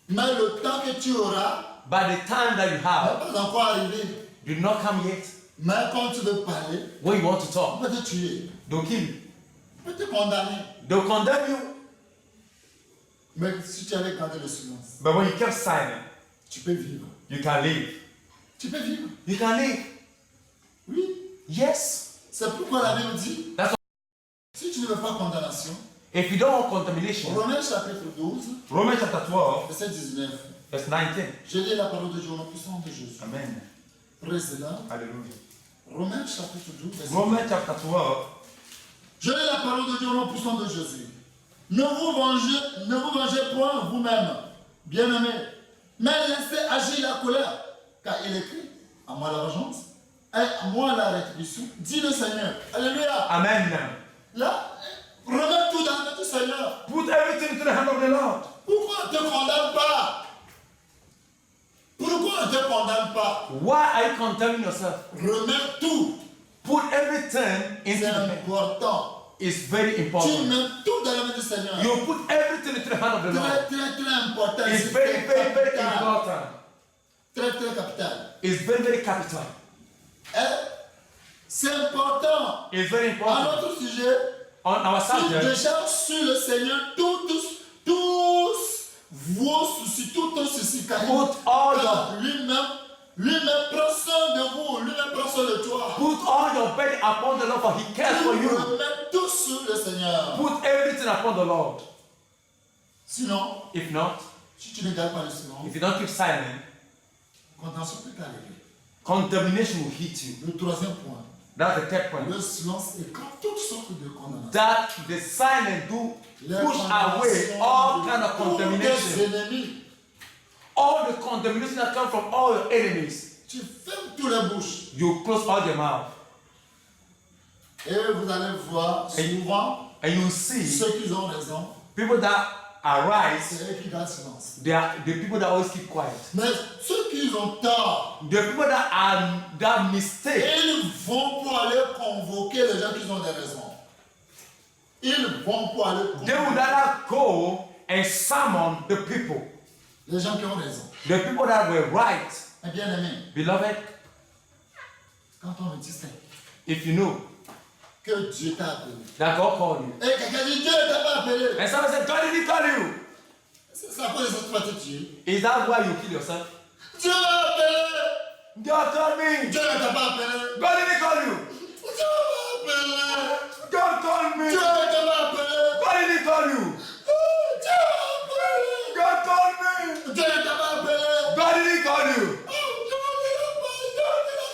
Mais le temps que tu auras By the time that you n'est have, pas encore arrivé. did not come yet. Mais quand tu veux parler, When you want to on talk, peut te tuer. they'll kill you. On peut te condamner. They'll condemn you. Mais si tu avais gardé le silence, But when you kept silent, tu peux vivre. you can live. Tu peux vivre. You can live. Oui. Yes. C'est pourquoi la Bible dit, That's si tu tu ne veux pas condamnation, If you don't want contamination, Romains chapitre 12, Romans chapter 12, verset 19. verse 19. Je lis la parole de Dieu au nom puissant de Jésus. Amen. Praise the Lord. Hallelujah. Romains chapitre 12, verset Romans chapter 12, Je lis la parole de Dieu au nom puissant de Jésus. Ne vous vengez point vous-même, bien-aimés, mais laissez agir la colère, car il écrit, à moi la vengeance, et à moi la rétribution, dit le Seigneur. Alléluia. Amen. Là, remets tout dans la main du Seigneur. Put everything to the hand of the Lord. Pourquoi on ne te condamne pas? Pourquoi on ne te condamne pas? Why are you condemning yourself? Remets tout. Put everything into C'est the hand. important. It's very Tu important. mets tout dans la main du Seigneur. You put everything into the hand of the Lord. Très important. It's C'est very, very, very capital. important. Très capital. It's very, very capital. Hein? C'est important. It's very À important. notre sujet, On our tu subject, décharges sur le Seigneur tous vos soucis, tous ton soucis. Car Put all your- lui-même prend soin de vous, lui-même prend soin de toi. put all your burden upon the Lord, for He cares for Tu you. remets tout sur le Seigneur. Put everything upon the Lord. Sinon, If not, si tu ne gardes pas le silence, if you don't keep silent, condamnation peut t'arriver. condemnation will hit you. Le troisième point, That's the third point. le silence écarte toutes sortes de condamnations. That the silent do Les push away all kind of tous tes contamination. ennemis. All the condemnation that come from all your enemies. Tu fermes toutes les bouches. You close all their mouth. Et vous allez voir souvent And you see ceux qui ont raison, people that are right, c'est eux qui gardent silence. they are the people that always keep quiet. Mais ceux qui ont tort, The people that are that mistake, ils vont pour aller convoquer les gens qui ont des raisons. Ils vont pour aller they would convoquer rather go and summon the people. les gens qui ont raison. The people that were right. Et bien aimé, Beloved, quand on me dit ça, if you know que Dieu t'a appelé. that God called you, Et quelqu'un dit Dieu ne t'a pas appelé. and someone said, God didn't call you, C'est à cause de cette partie de Dieu. is that why you kill yourself? Dieu m'a appelé. God called me. Dieu ne t'a pas appelé. God didn't call you. Dieu m'a appelé. God called me. Dieu ne t'a pas appelé. God didn't call you. Dieu m'a appelé. God called me. Dieu ne t'a pas appelé. God didn't call you. Oh, Dieu m'a appelé.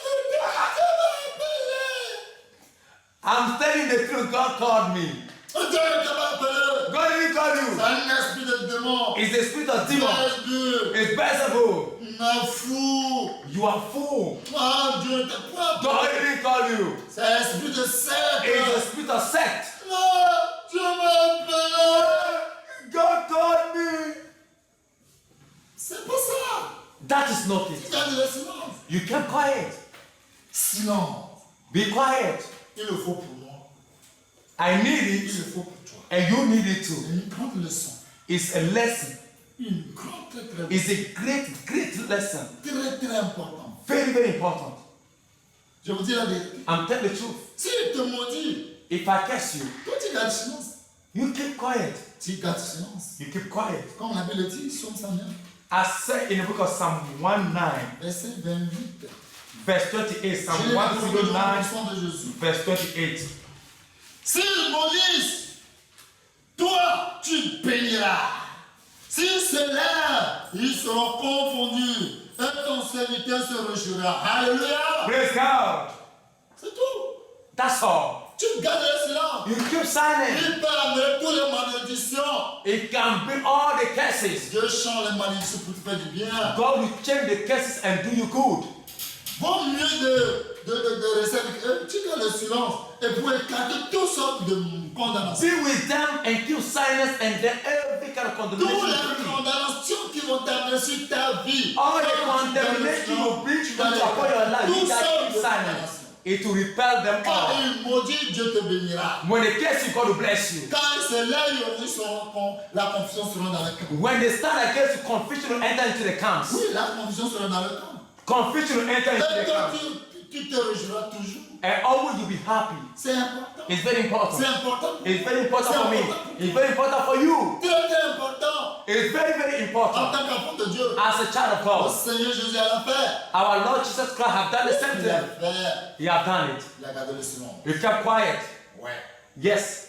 I'm telling the truth. God called me. Dieu ne t'a pas appelé. God didn't call C'est you. un esprit de démon. It's the spirit of demon. Dieu, It's Beelzebub. m'en fous. You are fool. Ah, Dieu ne t'a pas God appelé. didn't call you. C'est un esprit de secte. It's the spirit of sect. Ah, Dieu m'a appelé. God called me. C'est pas ça. That is not it. Garde le silence. You kept quiet. Silence. Be quiet. Il le faut pour moi. I need Il it, le faut pour toi. and you need it C'est too. une grande leçon. It's a lesson. Une grande, très It's a great, great lesson. importante. Very, very important. Je vous dis la vérité. I'm telling the truth. S'il te maudit, If I curse you, toi tu gardes silence. you keep quiet. Tu gardes silence. You keep quiet. Comme on avait le dit, Psaume 109, I said in the book of Psalm 109, verset 28. verse 28, Je Psalm l'ai la parole de 109, sang de Jésus. verse 28. S'ils maudissent, toi tu béniras. S'ils se lèvent, ils seront confondus. Et ton serviteur se réjouira. Alléluia. Praise God. C'est tout. That's all. Tu gardes le silence. You keep silent. Il peut amener toutes les malédictions. It can bring all the curses. Dieu change les malédictions pour te faire du bien. God will change the curses and do you good. Vaut mieux de rester avec eux. Tu gardes le silence. Et pour écarter toutes sortes de condamnations. Be with them and keep silence, and then every kind of Toutes condemnation. les condamnations qui vont t'amener sur ta vie. All the Quand tu gardes le condemnation silence, will bring tu you vas les upon your life. écarter. You Toutes just sortes keep de silent. condamnations. It will repel them Quand all. il maudit, Dieu te bénira. When they curse you, God will bless you. Quand il se lève, la confusion sera dans le camp. When they stand against you, confusion will enter into the camps. Oui, la confusion sera dans le camp. Confusion will enter into Et the toi, camps. tu te réjouiras toujours. And always you'll be happy. C'est important. It's very C'est important. important. It's very important for me. It's very important for you. Très important. It's very, very En important. tant qu'enfant de Dieu, As a child of le God, Seigneur Jésus a fait. our Lord Jesus Christ have done the same Il a thing. fait. He have done it. Il a gardé le silence. You kept quiet. Ouais. Yes.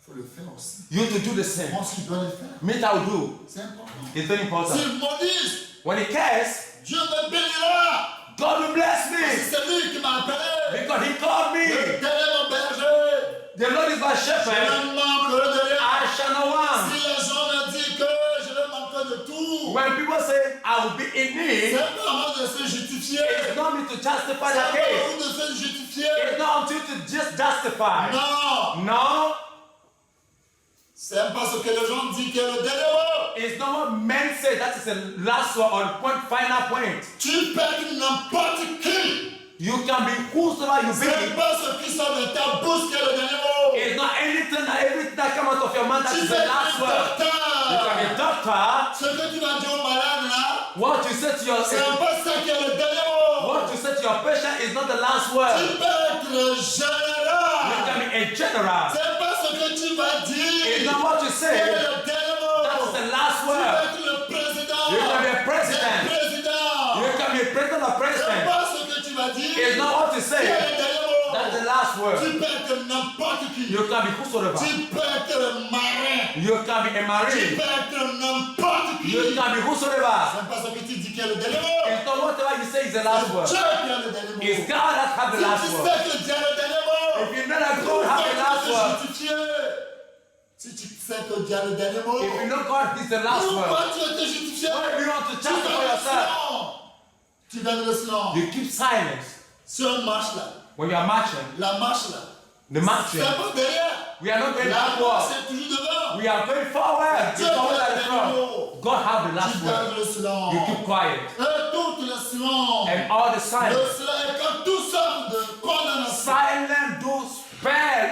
Il faut le faire aussi. You to do the same. Moi aussi, je dois le faire. Me I'll do. C'est important. It's very important. S'il maudit, When he cares, Dieu me bénira. God will bless Parce me. que c'est lui qui m'a appelé. Because he called me. Tel est mon berger. The Lord is my Je shepherd. ne manquerai de rien. I shall not want. Si les gens me disent que je vais manquer de tout, When people say I will be in need, c'est pas à moi de se justifier. it's not me to justify C'est the pas à case. vous de se justifier. It's not until to just justify. Non. No, C'est pas ce que les gens disent qui est le dernier mot. it's not what men say. That is the last one or point, final point. Tu peux être n'importe qui. You can be whosoever you C'est be. pas ce qui sort de ta bouche qui est le dernier mot. It's not anything, everything that comes out of your mouth that Tu is peux the être last un word. You can be a docteur. doctor. Ce que tu vas dire au malade là, What you say to your c'est pas ça qui est le dernier mot. what you say to your patient is not the last word. Tu peux être You général. can be a general. C'est pas ce que tu vas It's dire. not what you C'est say. le dernier mot. That's the last Tu peux word. être le président. You can be a president. C'est le président. You can be a president or C'est president. pas ce que tu vas dire. It's not what you C'est say. le dernier mot. That's the last word. Tu peux être n'importe qui. You can be whosoever. Tu peux être marin. You can be a Tu marine. peux être n'importe qui. You can be whosoever. C'est pas ce que tu dis qui est le dernier mot. It's not whatever you say is the last C'est word. Dieu qui a le dernier mot. It's God that has the Si last tu word. sais que Dieu a le dernier mot, If you know that God has the last pourquoi word, tu veux te justifier? Si tu sais que Dieu a le dernier mot, if you know God is the last word, pourquoi tu veux te justifier? why do you want to Tu justify donnes le yourself? silence. Tu donnes le silence. You keep silence. Si on marche là, When you are marching, la marche là, the marching, c'est pas derrière. we are not going La marche backward. c'est toujours devant. We are going forward. Dieu It's always a at le the dernier front. mot. God has the Tu last word. donnes le silence. You keep quiet. Et tout le silence. And all the Le silence. silence est quand tout sorte de condamnation. Silence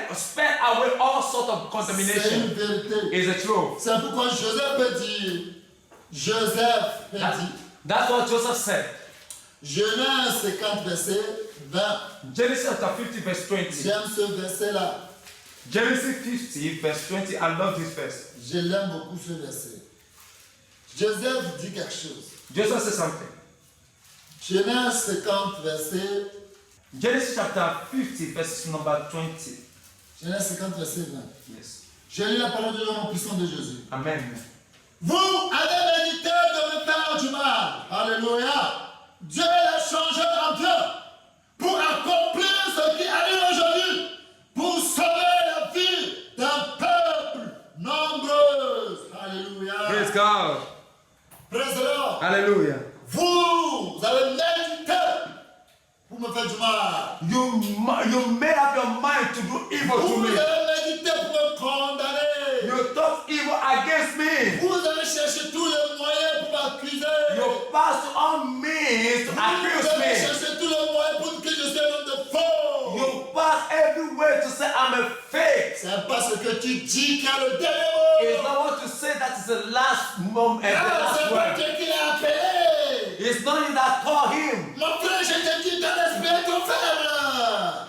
do spell away all sorts of C'est contamination. une vérité. Is the truth. C'est pourquoi Joseph peut dire, Joseph peut That- dire, that's what Joseph said. Genèse 50 verset 20. Genesis chapter 50 verse 20. J'aime ce verset là. Genesis 50 verse 20. I love this verse. Je l'aime beaucoup ce verset. Joseph dit quelque chose. Joseph said something. Genèse 50 verset, Genesis chapter 50 verse number 20. Genèse 50 verset 20. Yes. Je lis la parole de l'homme puissant de Jésus. Amen. Vous avez médité de me faire du mal. Alléluia. Dieu l'a changé en bien pour accomplir ce qui arrive aujourd'hui, pour sauver la vie d'un peuple nombreux. Alléluia. Praise God. Praise the Lord. Hallelujah. Vous avez médité pour me faire du mal. You made up your mind to do evil to Vous me. avez médité pour me condamner. You thought evil against me. Vous avez cherché tous les moyens pour m'accuser. You passed all means to Vous accuse avez me. cherché tous les moyens pour que je sois un homme de faux. You passed every way to say I'm a fake. C'est pas ce que tu dis qui a le dernier It's mot. not what you say that is the last moment and the Ah, last c'est pas word. Dieu qui l'a appelé. It's not you that called him. Mon frère, je te dis, ton esprit est trop faible.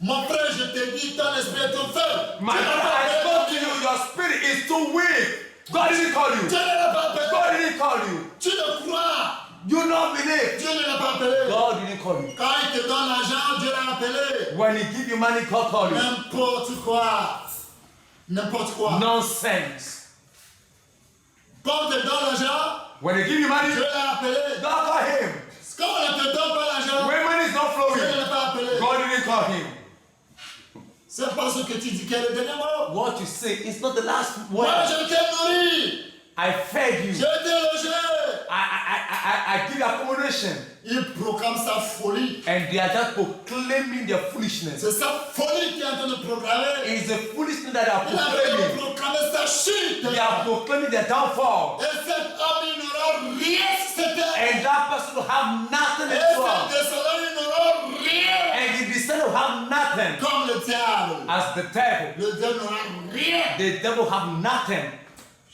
Mon frère, je te dis, ton esprit est trop faible. My Dieu ne l'a brother, pas I appelé spoke to pour you. Dieu. Your spirit is too weak. God didn't call you. Dieu ne l'a pas appelé. God didn't call you. Tu ne crois. You don't believe. Dieu ne l'a pas appelé. God didn't call you. Quand il te donne l'argent, Dieu l'a appelé. When he give you money, God call you. N'importe quoi. N'importe quoi. Nonsense. Quand on te donne l'argent, When they give you money, Dieu l'a appelé. God call him. Quand on ne te donne pas l'argent, When money is not Dieu ne flowing, l'a pas appelé. God didn't call him. C'est pas ce que tu dis qui est le dernier mot. What you say is not the last Moi, word. je t'ai nourri. I fed Je you. t'ai logé. I give you accommodation. Il proclame sa folie. And they are just proclaiming their foolishness. C'est sa folie qui est en train de proclamer. It's the foolishness that they are Il a vraiment proclaiming. proclamé sa chute. They are proclaiming their downfall. Et cet homme, il n'aura rien sur cette terre. And that person will have nothing Et in cet store. descendant, il n'aura rien. And the descendant will have nothing. Comme le diable. As the devil. Le diable n'aura rien. The devil have nothing.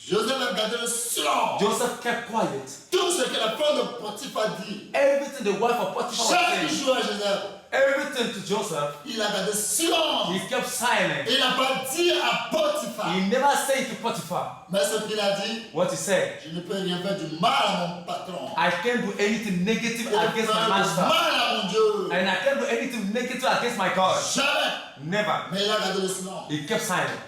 Joseph a gardé le silence. Joseph kept quiet. Tout ce que la femme de Potiphar dit, Everything the wife of Potiphar was chaque saying, jour à Joseph, everything to Joseph, il a gardé silence. he kept silent. Il n'a pas dit à Potiphar. He never said to Potiphar Mais ce qu'il a dit, what he said. je ne peux rien faire du mal à mon patron. I can't do anything negative Je ne peux against faire my du master. mal à mon Dieu. And I can't do anything negative against my God. Jamais. Never. Mais il a gardé le silence. He kept silent.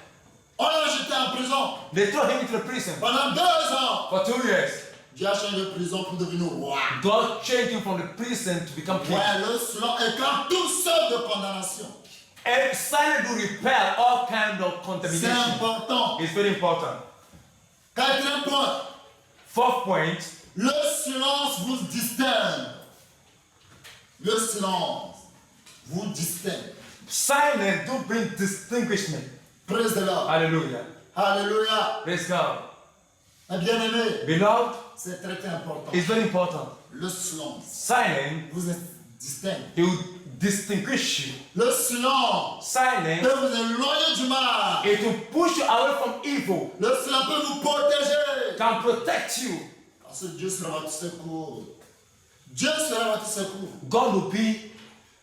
On l'a jeté en prison They throw him into the prison pendant 2 ans. for 2 years. Dieu a changé de prison pour devenir roi. God changed him from the prison to become king. Ouais, le silence écarte tout seul de condamnation. And silence will repel all kind of C'est contamination. important. It's very important. 4e point. 4th point, Le silence vous distingue. Le silence vous distingue. silence do bring distinguishment. Praise the Lord. Hallelujah. Alléluia. Praise God. Mes bien-aimés, Beloved, c'est très très important. it's very important. Le silence Silence, vous distingue. it will distinguish you. Le silence Silence, peut vous éloigner du mal. it will push you away from evil. Le silence peut vous protéger. Can protect you. Parce que Dieu sera votre secours. Dieu sera votre secours. God will be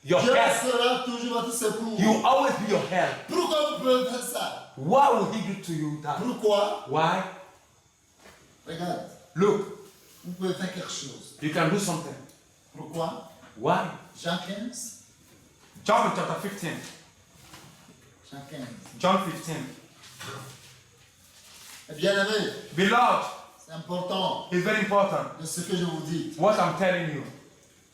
your Dieu help. sera toujours votre secours. He will always be your help. Pourquoi vous pouvez faire ça? Why will he do to you that? Pourquoi? Why? Regarde, Look, vous pouvez faire quelque chose. you can do something. Pourquoi? Why? Jean 15. John chapter 15. Jean 15. John 15. Bien-aimé, Beloved, c'est important it's very important de ce que je vous dis. what I'm telling you.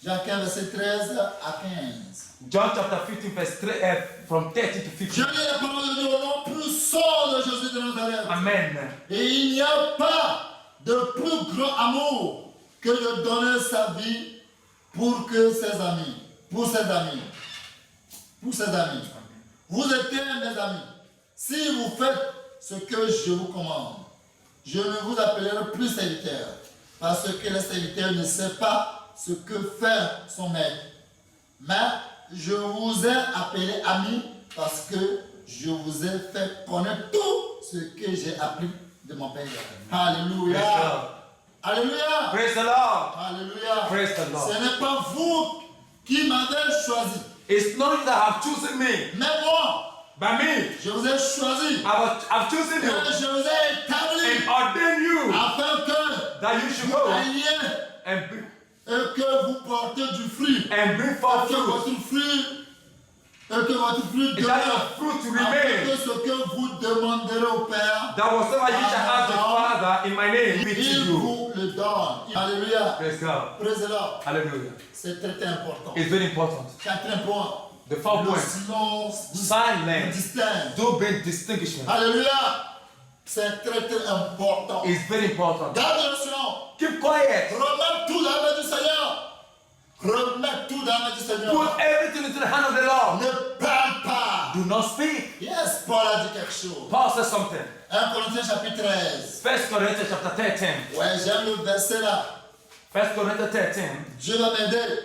Jean 15, verset 13 à 15. John chapter 15, verse 3, from 30 to Je 50. lis la parole de Dieu au nom puissant de Jésus de Nazareth. Amen. Et il n'y a pas de plus grand amour que de donner sa vie pour que ses amis, pour ses amis, pour ses amis. Vous êtes mes amis. Si vous faites ce que je vous commande, je ne vous appellerai plus serviteur, parce que le serviteur ne sait pas ce que fait son maître. Mais je vous ai appelé amis parce que je vous ai fait connaître tout ce que j'ai appris de mon Père. Alléluia. Praise God. Alléluia. Praise the Lord. Alléluia. Praise the Lord. Ce n'est pas vous qui m'avez choisi, It's not you that have chosen me, mais moi, but me. je vous ai choisi. I've chosen Et you je vous ai établi and ordained you afin que that you should vous go alliez et que vous portez du fruit. and bring forth Que fruit. votre fruit et que votre fruit It has demeure. your fruit to Afin remain. que ce que vous demanderez au Père, That whatsoever you shall ask the Father in my name, be to il you. vous le donne. Alléluia. Praise God. Praise the Lord. Hallelujah. C'est très très important. It's very important. 4e point. The fourth Le point. silence vous Silence distingue. do bring distinguishment. Alléluia. C'est très très important. It's very important. Garde le silence. Keep quiet. Remets tout dans la main du Seigneur. Remets tout dans la main du Seigneur. Put everything into the hand of the Lord. Ne parle pas. Do not speak. Yes, Paul a dit quelque chose. Paul says something. 1 Corinthiens chapitre 13. 1 Corinthians chapter 13. Ouais, j'aime le verset là. 1 Corinthians 13. Dieu va m'aider.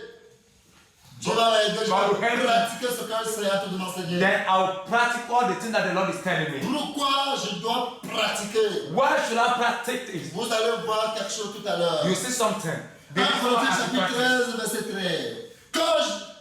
Dieu va m'aider. Je God will vais help me. pratiquer ce que le Seigneur te m'enseigner. Then I'll practice all the things that the Lord is telling me. Pourquoi je dois pratiquer? Why should I practice it? Vous allez voir quelque chose tout à l'heure. You see something. 1 Before Corinthiens I chapitre practice. 13, verset 13.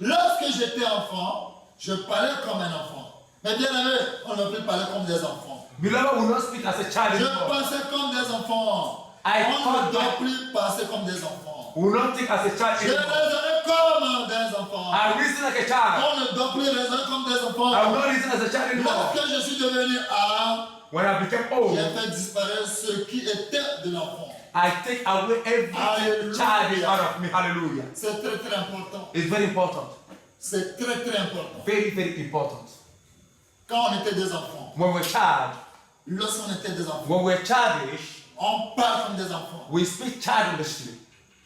Lorsque j'étais enfant, je parlais comme un enfant. Mais bien aimé, on ne peut parler comme des enfants. Beloved will not speak as a child Je anymore. pensais comme des enfants. I On ne thought doit that- plus passer comme des enfants. Will not think as a child Je anymore. raisonnais comme des enfants. I reason like a child. On ne doit plus raisonner comme des I will enfants. not reason as a child anymore. Lorsque je suis devenu âme, When I became old, j'ai fait disparaître ce qui était de l'enfant. I take away every Hallelujah. child out of me. Hallelujah. C'est très très important. It's very important. C'est très très important. Very, very important. Quand on était des enfants, When we're child, lorsqu'on était des enfants, when we're childish, on parle comme des enfants. we speak childishly.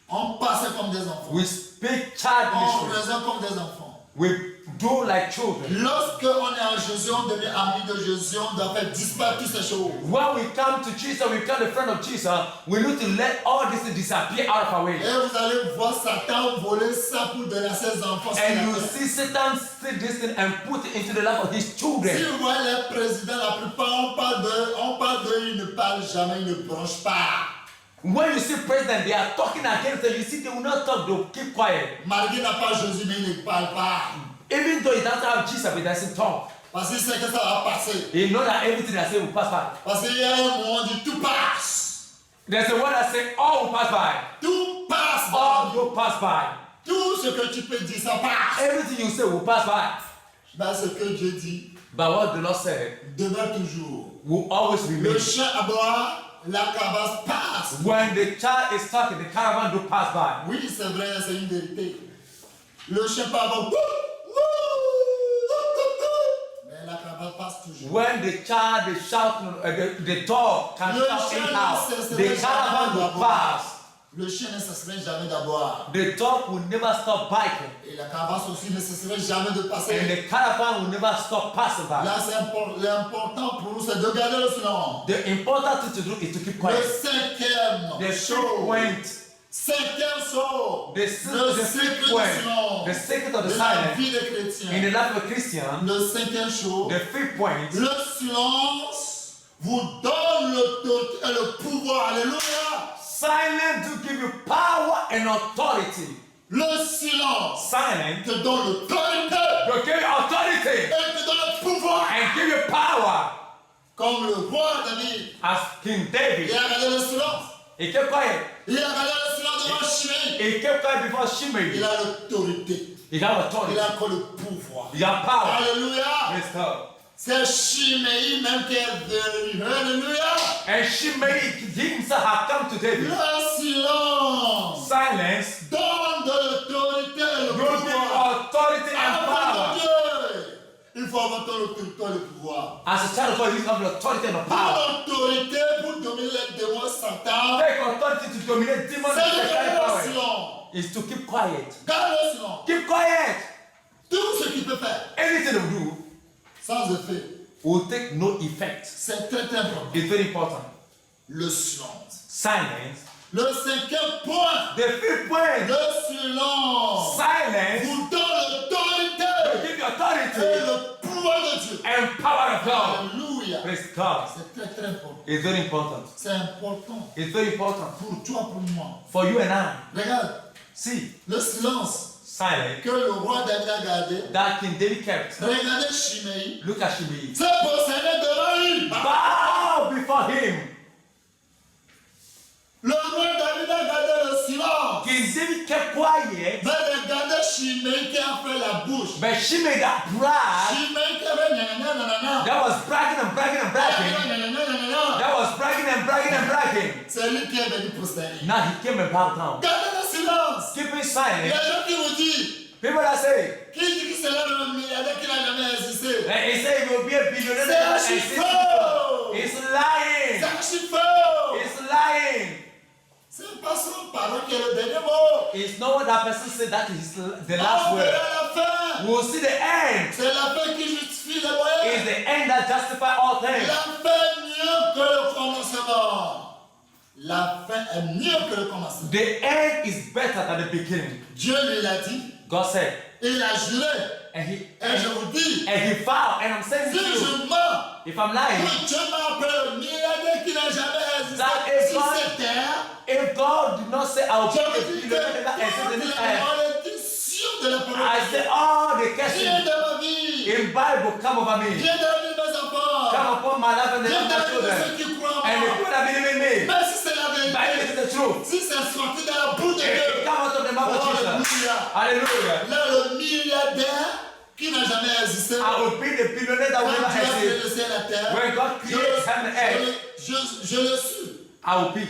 On passait comme des enfants. We speak On childishly. raisonne comme des enfants. We do like children. Lorsqu'on est en Jésus, on devient ami de Jésus, on doit faire disparaître toutes ces choses. When we come to Jesus, we become a friend of Jesus, we need to let all this disappear out of our way. Et vous allez voir Satan voler ça pour donner à ses enfants. ce qu'il And a you fait. see Satan take this thing and put it into the life of his Si children. vous voyez les présidents, la plupart, on parle d'eux, ils ne parlent jamais, ils ne bronchent pas. When you see president, they are talking against them. You see, they will not talk, they'll keep quiet. Malgré n'a pas Jésus, mais il ne parle pas. Even though he doesn't have Jesus, but he doesn't talk. Parce qu'il sait que ça va passer. He knows that everything I say will pass by. Parce qu'il y a un moment où tout passe. There's a word that says all will pass by. Tout passe. All will pass by. Tout ce que tu peux dire, ça passe. Everything you say will pass by. Ben, ce que Dieu dit, But what the Lord said demeure toujours. will always Le remain. chien aboie, la caravane passe. When the child is talking, the caravan do pass by. Oui, c'est vrai, c'est une vérité. Le chien peut avoir mais la caravane passe toujours. When the child is shouting, the dog can Le shout chien anyhow. ne The cesserait caravan jamais will d'aboyer. pass. Le chien ne cesserait jamais d'aboyer. The dog will never stop biting. Et la caravane aussi ne cesserait jamais de And passer. the caravan will never stop passing by. Là, l'important pour nous, c'est de garder le silence. The important thing to do is to keep Le quiet. cinquième The chose. point, Cinquième chose. the Le fifth secret du point, silence. the secret of the De la silence vie des in chrétiens. the life of a Christian, Le cinquième chose. the fifth point, Le silence vous donne l'autorité et le pouvoir. Alléluia. silence to give you power and authority. Le silence Silence te donne l'autorité will give you authority et te donne le pouvoir. and give you power. Comme le roi David. As King David, Il a gardé le silence. he kept quiet. Il a gardé le silence devant Shimei. He kept quiet before Shimei. Il a l'autorité. He got Il authority. a encore le pouvoir. He got power. Alléluia. Praise God. C'est Shimei même qui est venu. Alléluia. And Shimei himself had come to David. Le silence Silence donne de l'autorité et le will give you pouvoir. authority and Enfant de power. Dieu, il faut avoir l'autorité et le pouvoir. As a child of God, you have the authority and the power. L'autorité pour dominer les démons Satan, Take authority to dominate demons c'est and de satanic garder le power. silence. Is to keep quiet. Garde le silence. Keep quiet. Tout ce qu'il peut faire Anything you do sans effet, will take no effect. c'est très important. It's very important. Le silence. Silence. Le cinquième point, The fifth point. le silence Silence vous donne will l'autorité give you et authority le pouvoir de Dieu. and power of God. Alléluia. Praise God. C'est très très important. It's very important. C'est important It's very important pour toi, pour moi. for you and I. Regarde, See, le silence silence que le roi David a gardé. that King David kept. Regardez Shimei. Look at Shimei. C'est possédé devant lui. Bow before him. Le roi David a gardé le silence. King David kept quiet, Mais regardez Shimei qui a fait la bouche. but Shimei that bragged, Shimei qui avait nanana. that was bragging and bragging and bragging, Nanana. that was bragging and bragging and bragging. C'est lui qui est venu posséder. Now he came and bowed down. Gardez le silence. Keep it Il y silent. a des gens qui vous disent, People that say, qui dit que c'est là le milliardaire qui n'a jamais existé. and he said he will be a billionaire C'est and archi six faux. people. It's C'est lying. archi faux. It's lying. C'est pas son parole qui est le dernier mot. It's not what that person said, that is the On last word. verra la fin. We'll see the end. C'est la fin qui justifie les It's moyens. the end that justifies all things. La fin est mieux que le commencement. La fin est mieux que le commencement. The end is better than the beginning. Dieu lui l'a dit. God said, Il a juré. and he Et je vous dis, and he vowed, and I'm saying si to you, je mens, if I'm lying, que Dieu m'a appelé le milliardaire qui n'a jamais existé That is sur God. cette terre, if God did not say I'll be je a vous dis que billionaire that exists in toute this la earth, malédiction de la parole I de Dieu say all the vient curses de ma vie, in Bible come over me, vient de la vie de mes enfants, come upon my life and the vient life de of my la vie de children, ceux qui croient en and the moi. people that believe in me. Mais si c'est la Bible vérité, is the truth. si c'est sorti de la bouche de It Dieu, come out of the mouth of Jesus. alléluia. Hallelujah. Là, le milliardaire qui n'a jamais existé, I will be the billionaire that will quand never Dieu a créé exist. le ciel et la terre, When God je creates heaven and earth, je le suis. I will be.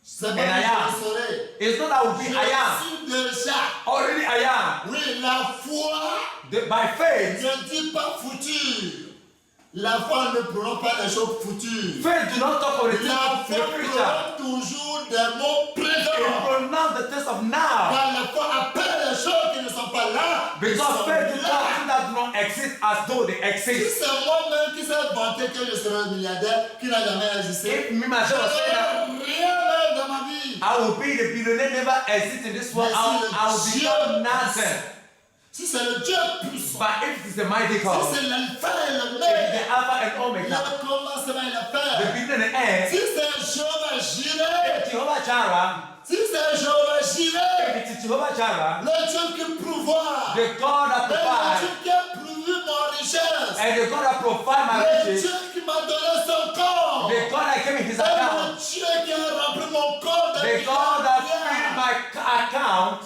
C'est pas And que I je am. le saurai. It's not I will Je be, I am. suis déjà. Already I am. Oui, la foi By faith, ne dit pas futur. La foi ne prend pas les choses futures. faith do not talk of the things La of foi the future. prend toujours des mots It présents. pronounce the things of now. Car la foi appelle les choses qui ne sont pas là. qui Because sont faith do là. not things that do not exist as though they Si exist. c'est moi-même qui s'est vanté que je serai un milliardaire qui n'a jamais existé, If me je myself was saying that n'aurai rien même dans ma vie. I will be the billionaire never exist in this world, I will become nothing. Si c'est le Dieu puissant, But if it is the mighty si God, c'est l'alpha et le it is omega, the Alpha and Omega, le commencement et la the fin, beginning and the end, si c'est Jéhovah Jireh, if Jehovah Jireh, si c'est Jéhovah Jireh, if it is Jehovah Jireh, le Dieu qui pourvoit, the God that le provides, Dieu qui a pourvu mon richesse, and the God that provides my le riches, Dieu qui m'a donné son corps, the God that gave me his et le account, Dieu qui a rempli mon corps de the God that filled milliards. my account,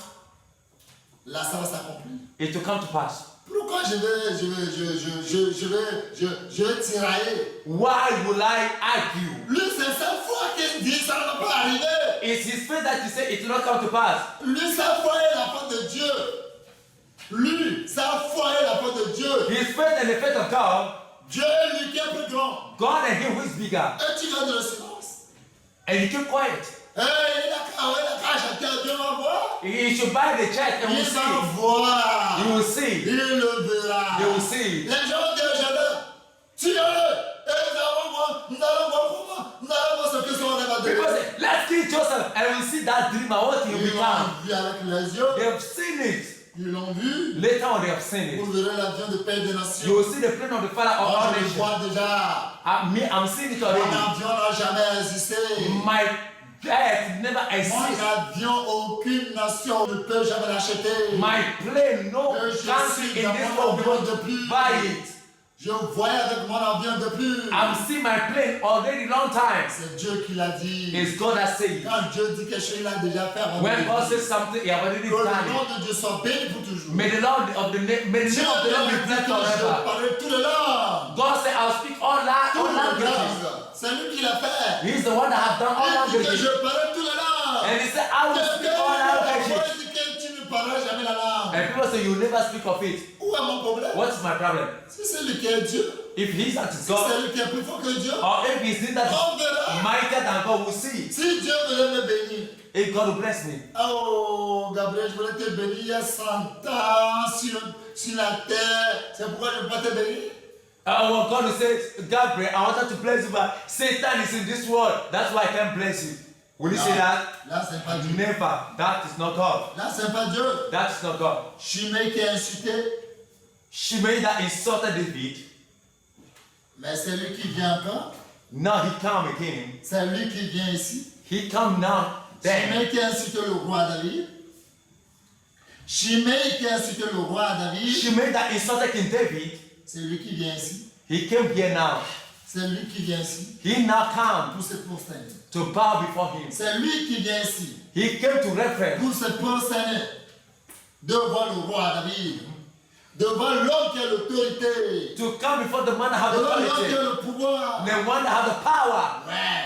Là, ça va s'accomplir. it will come to pass. Pourquoi je vais tirailler? Why will I argue? Lui, c'est sa foi qui dit ça ne va pas arriver. It's his faith that you say it will not come to pass. Lui, sa foi est la foi de Dieu. Lui, sa foi est la foi de Dieu. His faith and the faith of God, Dieu est lui qui est plus grand. God and him who is bigger. Et tu vas dans le silence. And you keep quiet. Il a qu'à acheter un Dieu va voir. You should buy the check and we'll Il va see. voir. You will see. Il le verra. You will see. Les gens disent, tuez-le. Et nous allons voir comment. Nous allons voir ce que son rêve va People devenir. say, let's kill Joseph and we'll see that dream and what he will Ils become. l'ont vu avec les yeux. They have seen it. Ils l'ont vu. Later on they have seen Vous it. verrez l'avion de Père des You Nations. will see the plan of the Father of Moi, all je le nations. vois déjà. I'm seeing it Mon already. avion n'a jamais existé. My death never Mon exists. avion, aucune nation ne peut jamais l'acheter. My plane, no Et je country suis in dans this mon world avion will depuis. buy it. Je voyais avec mon avion depuis. I'm seeing my plane already long time. C'est Dieu qui l'a dit. It's God that said it. Quand Dieu dit quelque chose, il a déjà fait. When God says something, He already Que le done nom it. de Dieu soit béni pour toujours. May the Lord of the name, may the Dieu name of the Lord be dit blessed que je forever. parlerai toutes les langues. God said, I'll speak all Toutes les languages. langues. C'est lui qui l'a fait. He's the one that have done all Il dit que languages. je parlerai toutes les langues. And He said, I will speak all languages. Il dit que tu ne parleras jamais la langue. And people say, you never speak of it. Où est mon problème? What's my problem? Si c'est lui qui est Dieu, If He's not si God, c'est lui qui est plus fort que Dieu, or if He's not on verra. mightier than God, we'll see. Si Dieu voulait me bénir, If God will bless me. oh Gabriel, je voulais te bénir il y a 100 ans sur la terre. C'est pourquoi je ne peux pas te bénir. Well, God will say, Gabriel, I wanted to bless you, but Satan is in this world. That's why I can't bless you. Will you say that? Là, c'est pas Dieu. Never. That is not God. Là, c'est pas Dieu. That is not God. Chimée qui a insulté, Shimei that insulted David. mais c'est lui qui vient encore. Now he come again. C'est lui qui vient ici. He come now. Then Chimée qui a insulté le roi David. Chimée qui a insulté le roi David. Shimei that insulted King David. C'est lui qui vient ici. He came here now. C'est lui qui vient ici He now come pour se prosterner. to bow before him. C'est lui qui vient ici He came to reference pour se prosterner devant le roi David. Devant l'homme qui a l'autorité. to come before the man that have Devant l'homme qui authority, a le pouvoir. the one that have the power. Ouais.